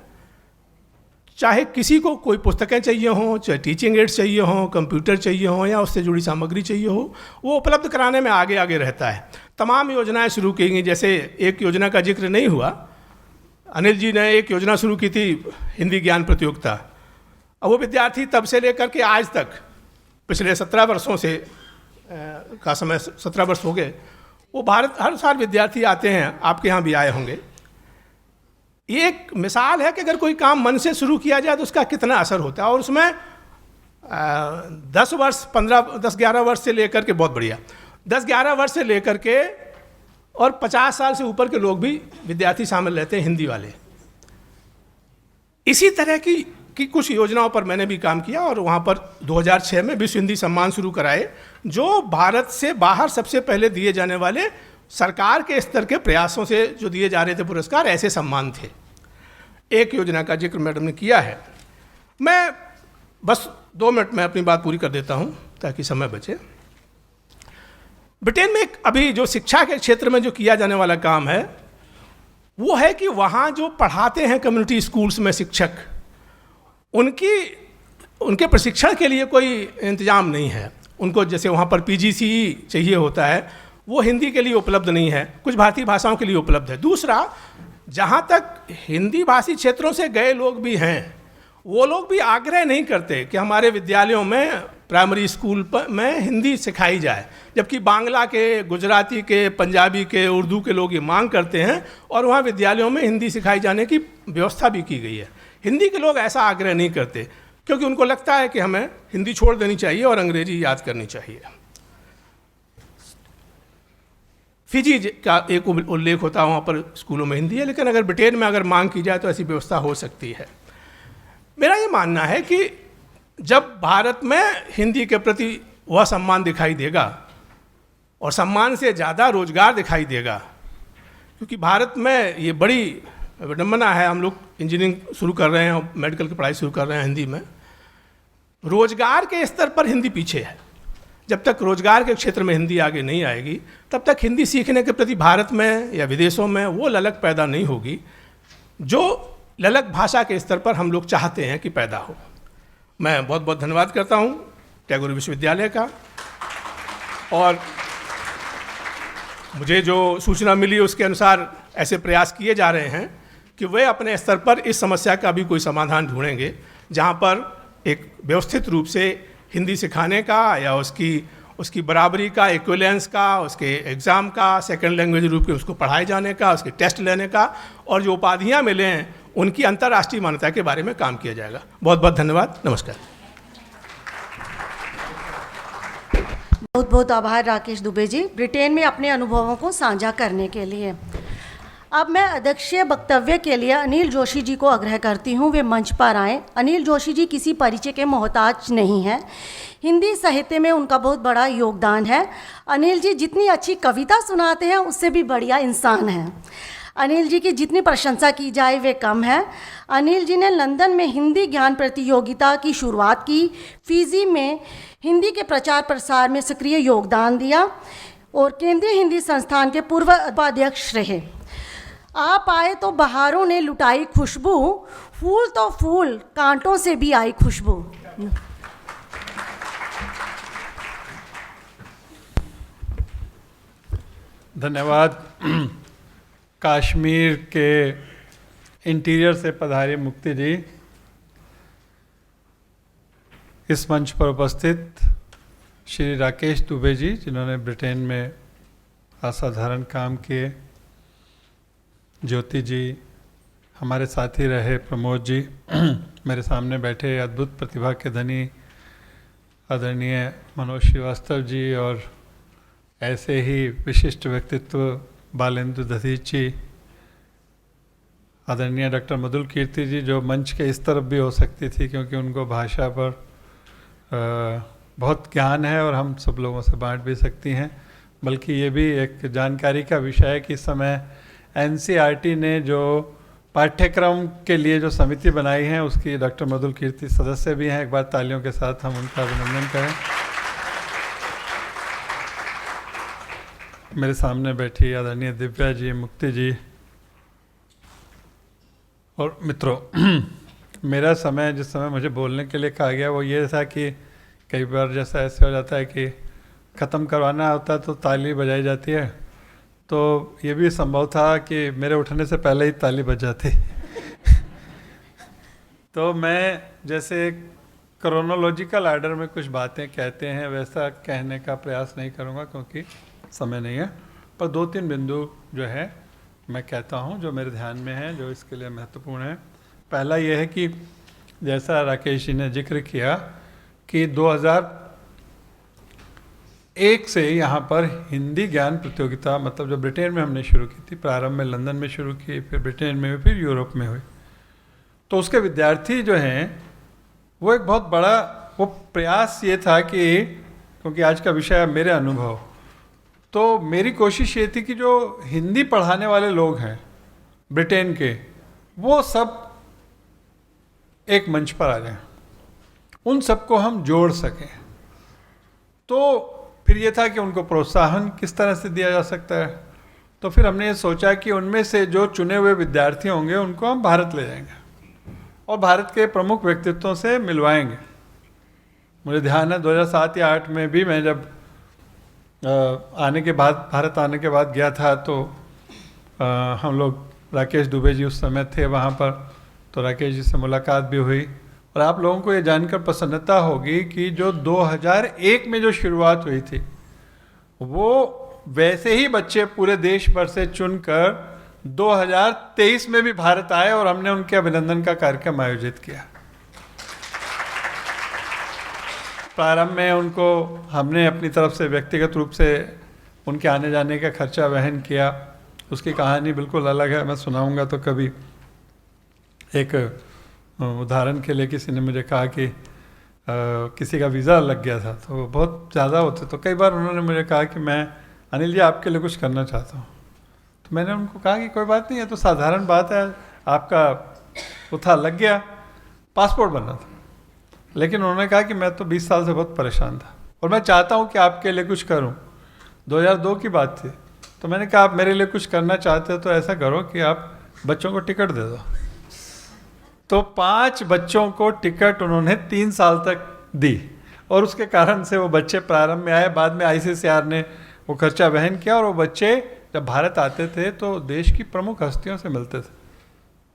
चाहे किसी को कोई पुस्तकें चाहिए हों, चाहे टीचिंग एड्स चाहिए हों, कंप्यूटर चाहिए हों या उससे जुड़ी सामग्री चाहिए हो, वो उपलब्ध कराने में आगे आगे रहता है। तमाम योजनाएं शुरू की गई। जैसे एक योजना का जिक्र नहीं हुआ, अनिल जी ने एक योजना शुरू की थी हिंदी ज्ञान प्रतियोगिता। अब वो विद्यार्थी तब से लेकर के आज तक, पिछले 17 वर्षों से का समय 17 वर्ष हो गए, वो भारत हर साल विद्यार्थी आते हैं, आपके यहाँ भी आए होंगे। ये एक मिसाल है कि अगर कोई काम मन से शुरू किया जाए तो उसका कितना असर होता है। और उसमें 10 वर्ष 10-11 वर्ष से लेकर के, बहुत बढ़िया, 10-11 वर्ष से लेकर के और 50 साल से ऊपर के लोग भी विद्यार्थी शामिल रहते हैं, हिंदी वाले। इसी तरह की कुछ योजनाओं पर मैंने भी काम किया और वहाँ पर 2006 में विश्व हिंदी सम्मान शुरू कराए, जो भारत से बाहर सबसे पहले दिए जाने वाले सरकार के स्तर के प्रयासों से जो दिए जा रहे थे पुरस्कार, ऐसे सम्मान थे। एक योजना का जिक्र मैडम ने किया है। मैं बस 2 मिनट में अपनी बात पूरी कर देता हूँ ताकि समय बचे। ब्रिटेन में अभी जो शिक्षा के क्षेत्र में जो किया जाने वाला काम है वो है कि वहाँ जो पढ़ाते हैं कम्युनिटी स्कूल्स में शिक्षक, उनके प्रशिक्षण के लिए कोई इंतजाम नहीं है। उनको जैसे वहाँ पर PGCE चाहिए होता है, वो हिंदी के लिए उपलब्ध नहीं है, कुछ भारतीय भाषाओं के लिए उपलब्ध है। दूसरा, जहाँ तक हिंदी भाषी क्षेत्रों से गए लोग भी हैं, वो लोग भी आग्रह नहीं करते कि हमारे विद्यालयों में प्राइमरी स्कूल में हिंदी सिखाई जाए, जबकि बांग्ला के, गुजराती के, पंजाबी के, उर्दू के लोग ये मांग करते हैं और वहाँ विद्यालयों में हिंदी सिखाई जाने की व्यवस्था भी की गई है। हिंदी के लोग ऐसा आग्रह नहीं करते क्योंकि उनको लगता है कि हमें हिंदी छोड़ देनी चाहिए और अंग्रेजी याद करनी चाहिए। फिजी का एक उल्लेख होता है, वहाँ पर स्कूलों में हिंदी है, लेकिन अगर ब्रिटेन में अगर मांग की जाए तो ऐसी व्यवस्था हो सकती है। मेरा ये मानना है कि जब भारत में हिंदी के प्रति वह सम्मान दिखाई देगा और सम्मान से ज़्यादा रोजगार दिखाई देगा, क्योंकि भारत में ये बड़ी विडम्बना है, हम लोग इंजीनियरिंग शुरू कर रहे हैं और मेडिकल की पढ़ाई शुरू कर रहे हैं हिंदी में, रोजगार के स्तर पर हिंदी पीछे है। जब तक रोजगार के क्षेत्र में हिंदी आगे नहीं आएगी, तब तक हिंदी सीखने के प्रति भारत में या विदेशों में वो ललक पैदा नहीं होगी जो ललक भाषा के स्तर पर हम लोग चाहते हैं कि पैदा हो। मैं बहुत बहुत धन्यवाद करता हूँ टैगोर विश्वविद्यालय का, और मुझे जो सूचना मिली उसके अनुसार ऐसे प्रयास किए जा रहे हैं कि वे अपने स्तर पर इस समस्या का भी कोई समाधान ढूंढेंगे, जहाँ पर एक व्यवस्थित रूप से हिंदी सिखाने का या उसकी बराबरी का, इक्विवेलेंस का, उसके एग्ज़ाम का, सेकंड लैंग्वेज रूप के उसको पढ़ाए जाने का, उसके टेस्ट लेने का, और जो उपाधियाँ मिले हैं उनकी अंतर्राष्ट्रीय मान्यता के बारे में काम किया जाएगा। बहुत बहुत धन्यवाद, नमस्कार। बहुत बहुत आभार राकेश दुबे जी, ब्रिटेन में अपने अनुभवों को साझा करने के लिए। अब मैं अध्यक्षीय वक्तव्य के लिए अनिल जोशी जी को आग्रह करती हूँ, वे मंच पर आएँ। अनिल जोशी जी किसी परिचय के मोहताज नहीं हैं, हिंदी साहित्य में उनका बहुत बड़ा योगदान है। अनिल जी जितनी अच्छी कविता सुनाते हैं उससे भी बढ़िया इंसान हैं। अनिल जी की जितनी प्रशंसा की जाए वे कम है। अनिल जी ने लंदन में हिंदी ज्ञान प्रतियोगिता की शुरुआत की, फिजी में हिंदी के प्रचार प्रसार में सक्रिय योगदान दिया और केंद्रीय हिंदी संस्थान के पूर्व उपाध्यक्ष रहे। आप आए तो बहारों ने लुटाई खुशबू, फूल तो फूल कांटों से भी आई खुशबू। धन्यवाद। कश्मीर के इंटीरियर से पधारे मुक्ति जी, इस मंच पर उपस्थित श्री राकेश दुबे जी जिन्होंने ब्रिटेन में असाधारण काम किए, ज्योति जी, हमारे साथी रहे प्रमोद जी, मेरे सामने बैठे अद्भुत प्रतिभा के धनी आदरणीय मनोज श्रीवास्तव जी, और ऐसे ही विशिष्ट व्यक्तित्व बालेंद्र दधीच जी, आदरणीय डॉक्टर मधुल कीर्ति जी जो मंच के इस तरफ भी हो सकती थी क्योंकि उनको भाषा पर बहुत ज्ञान है और हम सब लोगों से बांट भी सकती हैं। बल्कि ये भी एक जानकारी का विषय है कि इस समय एनसीईआरटी ने जो पाठ्यक्रम के लिए जो समिति बनाई है उसकी डॉक्टर मधुल कीर्ति सदस्य भी हैं। एक बार तालियों के साथ हम उनका अभिनंदन करें। मेरे सामने बैठी आदरणीय दिव्या जी, मुक्ति जी और मित्रों, मेरा समय जिस समय मुझे बोलने के लिए कहा गया वो ये था कि कई बार जैसा ऐसे हो जाता है कि ख़त्म करवाना होता है तो ताली बजाई जाती है, तो ये भी संभव था कि मेरे उठने से पहले ही ताली बज जाती। तो मैं जैसे क्रोनोलॉजिकल आर्डर में कुछ बातें कहते हैं वैसा कहने का प्रयास नहीं करूँगा क्योंकि समय नहीं है, पर 2-3 बिंदु जो है मैं कहता हूँ जो मेरे ध्यान में है, जो इसके लिए महत्वपूर्ण है। पहला ये है कि जैसा राकेश जी ने जिक्र किया कि 2001 से यहाँ पर हिंदी ज्ञान प्रतियोगिता, मतलब जो ब्रिटेन में हमने शुरू की थी, प्रारंभ में लंदन में शुरू की, फिर ब्रिटेन में हुई, फिर यूरोप में हुई, तो उसके विद्यार्थी जो हैं वो एक बहुत बड़ा वो प्रयास ये था कि, क्योंकि आज का विषय है मेरे अनुभव, तो मेरी कोशिश ये थी कि जो हिंदी पढ़ाने वाले लोग हैं ब्रिटेन के, वो सब एक मंच पर आ जाएं, उन सबको हम जोड़ सकें। तो फिर ये था कि उनको प्रोत्साहन किस तरह से दिया जा सकता है, तो फिर हमने ये सोचा कि उनमें से जो चुने हुए विद्यार्थी होंगे उनको हम भारत ले जाएंगे और भारत के प्रमुख व्यक्तित्वों से मिलवाएंगे। मुझे ध्यान है 2007 या 2008 में भी मैं जब भारत आने के बाद गया था तो हम लोग, राकेश दुबे जी उस समय थे वहाँ पर, तो राकेश जी से मुलाकात भी हुई और आप लोगों को ये जानकर प्रसन्नता होगी कि जो 2001 में जो शुरुआत हुई थी वो वैसे ही बच्चे पूरे देश भर से चुनकर 2023 में भी भारत आए और हमने उनके अभिनंदन का कार्यक्रम आयोजित किया। प्रारंभ में उनको हमने अपनी तरफ से व्यक्तिगत रूप से उनके आने जाने का खर्चा वहन किया। उसकी कहानी बिल्कुल अलग है, मैं सुनाऊंगा तो कभी। एक उदाहरण के लिए किसी ने मुझे कहा कि किसी का वीज़ा लग गया था तो बहुत ज़्यादा होते, तो कई बार उन्होंने मुझे कहा कि मैं अनिल जी आपके लिए कुछ करना चाहता हूँ। तो मैंने उनको कहा कि कोई बात नहीं है, तो साधारण बात है, आपका वो था लग गया, पासपोर्ट बनना था। लेकिन उन्होंने कहा कि मैं तो 20 साल से बहुत परेशान था, और मैं चाहता हूँ कि आपके लिए कुछ करूँ। 2002 की बात थी, तो मैंने कहा आप मेरे लिए कुछ करना चाहते हो तो ऐसा करो कि आप बच्चों को टिकट दे दो। तो 5 बच्चों को टिकट उन्होंने 3 साल तक दी, और उसके कारण से वो बच्चे प्रारंभ में आए, बाद में ICCR ने वो खर्चा वहन किया, और वो बच्चे जब भारत आते थे तो देश की प्रमुख हस्तियों से मिलते थे।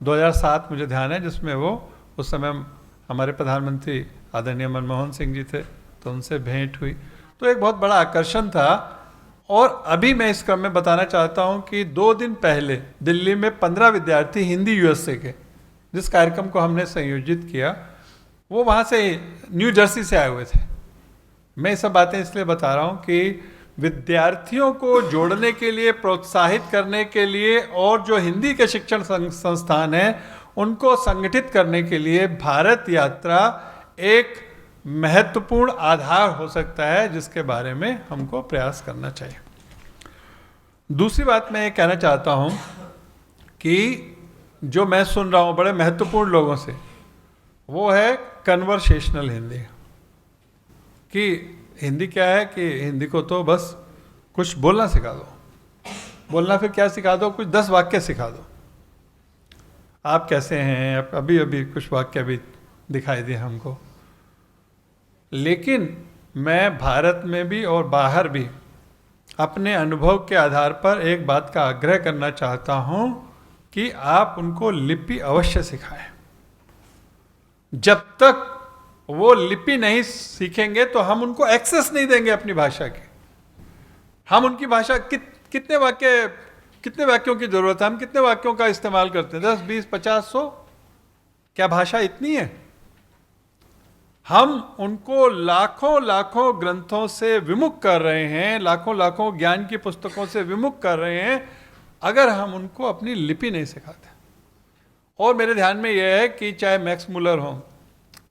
2007 मुझे ध्यान है, जिसमें वो उस समय हमारे प्रधानमंत्री आदरणीय मनमोहन सिंह जी थे, तो उनसे भेंट हुई, तो एक बहुत बड़ा आकर्षण था। और अभी मैं इस क्रम में बताना चाहता हूँ कि 2 दिन पहले दिल्ली में 15 विद्यार्थी हिंदी USA के, जिस कार्यक्रम को हमने संयोजित किया, वो वहाँ से न्यू जर्सी से आए हुए थे। मैं ये सब बातें इसलिए बता रहा हूँ कि विद्यार्थियों को जोड़ने के लिए, प्रोत्साहित करने के लिए, और जो हिंदी के शिक्षण संस्थान हैं उनको संगठित करने के लिए भारत यात्रा एक महत्वपूर्ण आधार हो सकता है, जिसके बारे में हमको प्रयास करना चाहिए। दूसरी बात मैं ये कहना चाहता हूँ कि जो मैं सुन रहा हूँ बड़े महत्वपूर्ण लोगों से, वो है कन्वर्सेशनल हिंदी। कि हिंदी क्या है कि हिंदी को तो बस कुछ बोलना सिखा दो, बोलना फिर क्या सिखा दो, कुछ 10 वाक्य सिखा दो। आप कैसे हैं, अभी अभी कुछ वाक्य भी दिखाई दिए हमको। लेकिन मैं भारत में भी और बाहर भी अपने अनुभव के आधार पर एक बात का आग्रह करना चाहता हूं कि आप उनको लिपि अवश्य सिखाएं। जब तक वो लिपि नहीं सीखेंगे तो हम उनको एक्सेस नहीं देंगे अपनी भाषा की। हम उनकी भाषा कितने वाक्यों की जरूरत है, हम कितने वाक्यों का इस्तेमाल करते हैं, 10, 20, 50, 100? क्या भाषा इतनी है? हम उनको लाखों ग्रंथों से विमुख कर रहे हैं, लाखों ज्ञान की पुस्तकों से विमुख कर रहे हैं, अगर हम उनको अपनी लिपि नहीं सिखाते। और मेरे ध्यान में यह है कि चाहे मैक्स मुलर हो,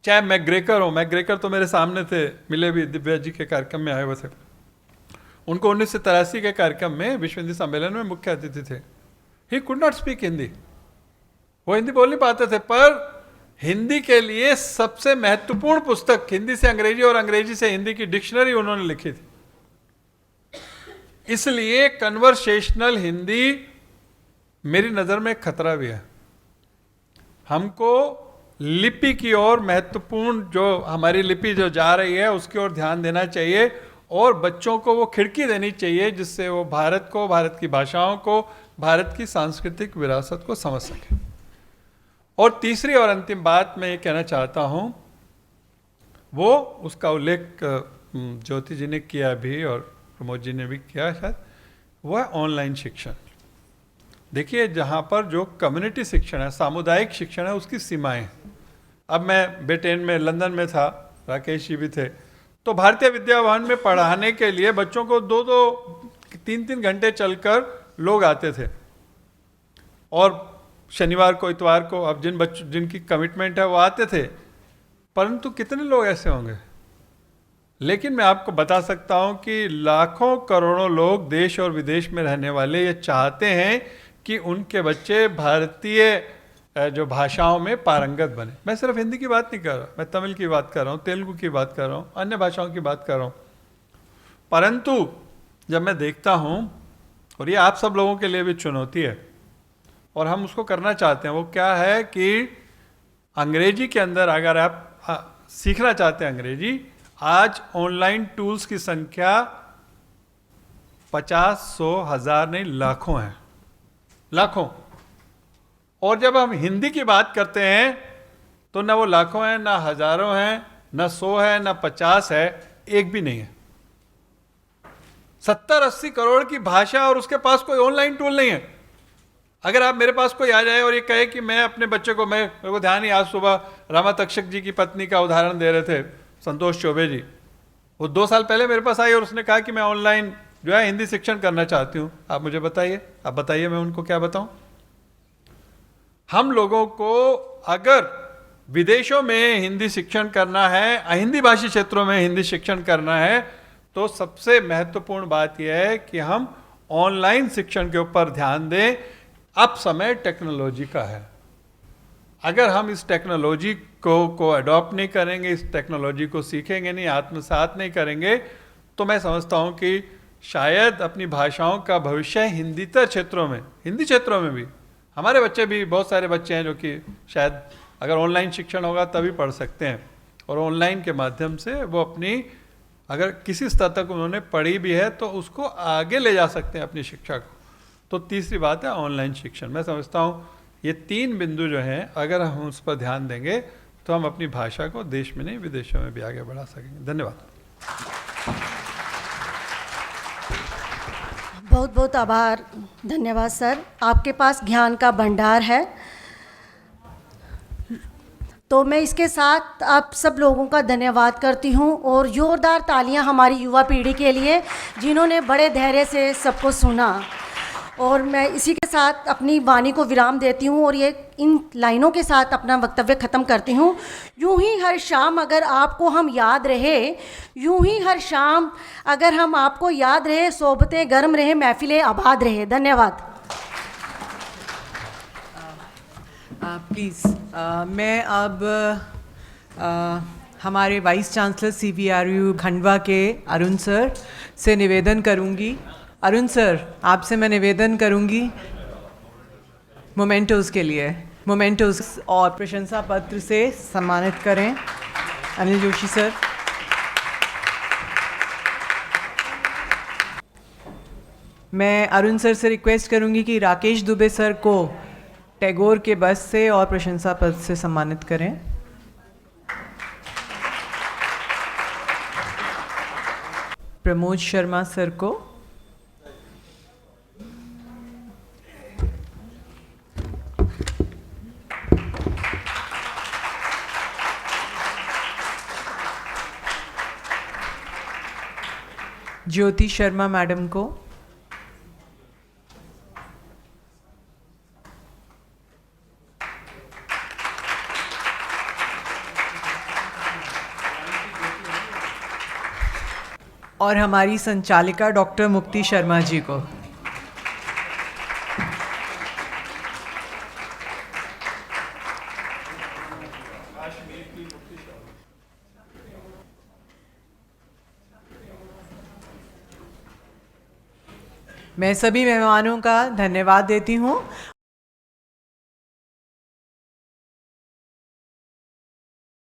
चाहे मैकग्रेकर हो, मैकग्रेकर तो मेरे सामने थे, मिले भी, दिव्या जी के कार्यक्रम में आए हुए थे। उनको 1983 के कार्यक्रम में विश्व हिंदी सम्मेलन में मुख्य अतिथि थे। He could not speak Hindi, वो हिंदी बोल नहीं पाते थे, पर हिंदी के लिए सबसे महत्वपूर्ण पुस्तक, हिंदी से अंग्रेजी और अंग्रेजी से हिंदी की डिक्शनरी उन्होंने लिखी थी। इसलिए कन्वर्सेशनल हिंदी मेरी नज़र में खतरा भी है। हमको लिपि की ओर, महत्वपूर्ण जो हमारी लिपि जो जा रही है उसकी ओर ध्यान देना चाहिए, और बच्चों को वो खिड़की देनी चाहिए जिससे वो भारत को, भारत की भाषाओं को, भारत की सांस्कृतिक विरासत को समझ सके। और तीसरी और अंतिम बात मैं ये कहना चाहता हूँ, वो उसका उल्लेख ज्योति जी ने किया भी और प्रमोद जी ने भी किया शायद, वो है ऑनलाइन शिक्षण। देखिए, जहाँ पर जो कम्युनिटी शिक्षण है, सामुदायिक शिक्षण है, उसकी सीमाएं। अब मैं ब्रिटेन में, लंदन में था, राकेश जी भी थे, तो भारतीय विद्या भवन में पढ़ाने के लिए बच्चों को 2-2, 3-3 घंटे चलकर लोग आते थे, और शनिवार को, इतवार को, अब जिनकी कमिटमेंट है वो आते थे। परंतु कितने लोग ऐसे होंगे? लेकिन मैं आपको बता सकता हूं कि लाखों करोड़ों लोग देश और विदेश में रहने वाले ये चाहते हैं कि उनके बच्चे भारतीय जो भाषाओं में पारंगत बने। मैं सिर्फ हिंदी की बात नहीं कर रहा, मैं तमिल की बात कर रहा हूँ, तेलुगु की बात कर रहा हूँ, अन्य भाषाओं की बात कर रहा हूँ। परंतु जब मैं देखता हूँ, और ये आप सब लोगों के लिए भी चुनौती है और हम उसको करना चाहते हैं, वो क्या है कि अंग्रेजी के अंदर अगर आप सीखना चाहते हैं अंग्रेजी, आज ऑनलाइन टूल्स की संख्या 50, 100, 1000 नहीं, लाखों हैं, लाखों। और जब हम हिंदी की बात करते हैं तो ना वो लाखों हैं, ना हजारों हैं, ना 100 है, ना 50 है, एक भी नहीं है। 70-80 करोड़ की भाषा और उसके पास कोई ऑनलाइन टूल नहीं है। अगर आप मेरे पास कोई आ जाए और ये कहे कि मैं अपने बच्चे को, मेरे को ध्यान ही, आज सुबह रामा तक्षक जी की पत्नी का उदाहरण दे रहे थे, संतोष चौबे जी, वो 2 साल पहले मेरे पास आई और उसने कहा कि मैं ऑनलाइन जो है हिंदी शिक्षण करना चाहती हूँ। आप मुझे बताइए, आप बताइए मैं उनको क्या बताऊँ। हम लोगों को अगर विदेशों में हिंदी शिक्षण करना है, अहिंदी भाषी क्षेत्रों में हिंदी शिक्षण करना है, तो सबसे महत्वपूर्ण बात यह है कि हम ऑनलाइन शिक्षण के ऊपर ध्यान दें। अब समय टेक्नोलॉजी का है। अगर हम इस टेक्नोलॉजी को अडॉप्ट नहीं करेंगे, इस टेक्नोलॉजी को सीखेंगे नहीं, आत्मसात नहीं करेंगे, तो मैं समझता हूँ कि शायद अपनी भाषाओं का भविष्य हिंदीतर क्षेत्रों में, हिंदी क्षेत्रों में भी हमारे बच्चे भी, बहुत सारे बच्चे हैं जो कि शायद अगर ऑनलाइन शिक्षण होगा तभी पढ़ सकते हैं, और ऑनलाइन के माध्यम से वो अपनी, अगर किसी स्तर तक उन्होंने पढ़ी भी है तो उसको आगे ले जा सकते हैं अपनी शिक्षा को। तो तीसरी बात है ऑनलाइन शिक्षण। मैं समझता हूँ ये 3 बिंदु जो हैं, अगर हम उस पर ध्यान देंगे तो हम अपनी भाषा को देश में नहीं विदेशों में भी आगे बढ़ा सकेंगे। धन्यवाद। बहुत बहुत आभार, धन्यवाद सर। आपके पास ज्ञान का भंडार है। तो मैं इसके साथ आप सब लोगों का धन्यवाद करती हूँ और जोरदार तालियां हमारी युवा पीढ़ी के लिए जिन्होंने बड़े धैर्य से सबको सुना। और मैं इसी के साथ अपनी वाणी को विराम देती हूँ और ये इन लाइनों के साथ अपना वक्तव्य ख़त्म करती हूँ। यूं ही हर शाम अगर आपको हम याद रहे, यूं ही हर शाम अगर हम आपको याद रहे, सोबतें गर्म रहे, महफिलें आबाद रहे। धन्यवाद। प्लीज़ मैं अब हमारे वाइस चांसलर CVRU खंडवा के अरुण सर से निवेदन करूंगी। अरुण सर, आपसे मैं निवेदन करूंगी मोमेंटोज़ के लिए, मोमेंटोज़ और प्रशंसा पत्र से सम्मानित करें अनिल जोशी सर। मैं अरुण सर से रिक्वेस्ट करूंगी कि राकेश दुबे सर को टैगोर के बस से और प्रशंसा पत्र से सम्मानित करें। प्रमोद शर्मा सर को, ज्योति शर्मा मैडम को, और हमारी संचालिका डॉक्टर मुक्ति शर्मा जी को। मैं सभी मेहमानों का धन्यवाद देती हूँ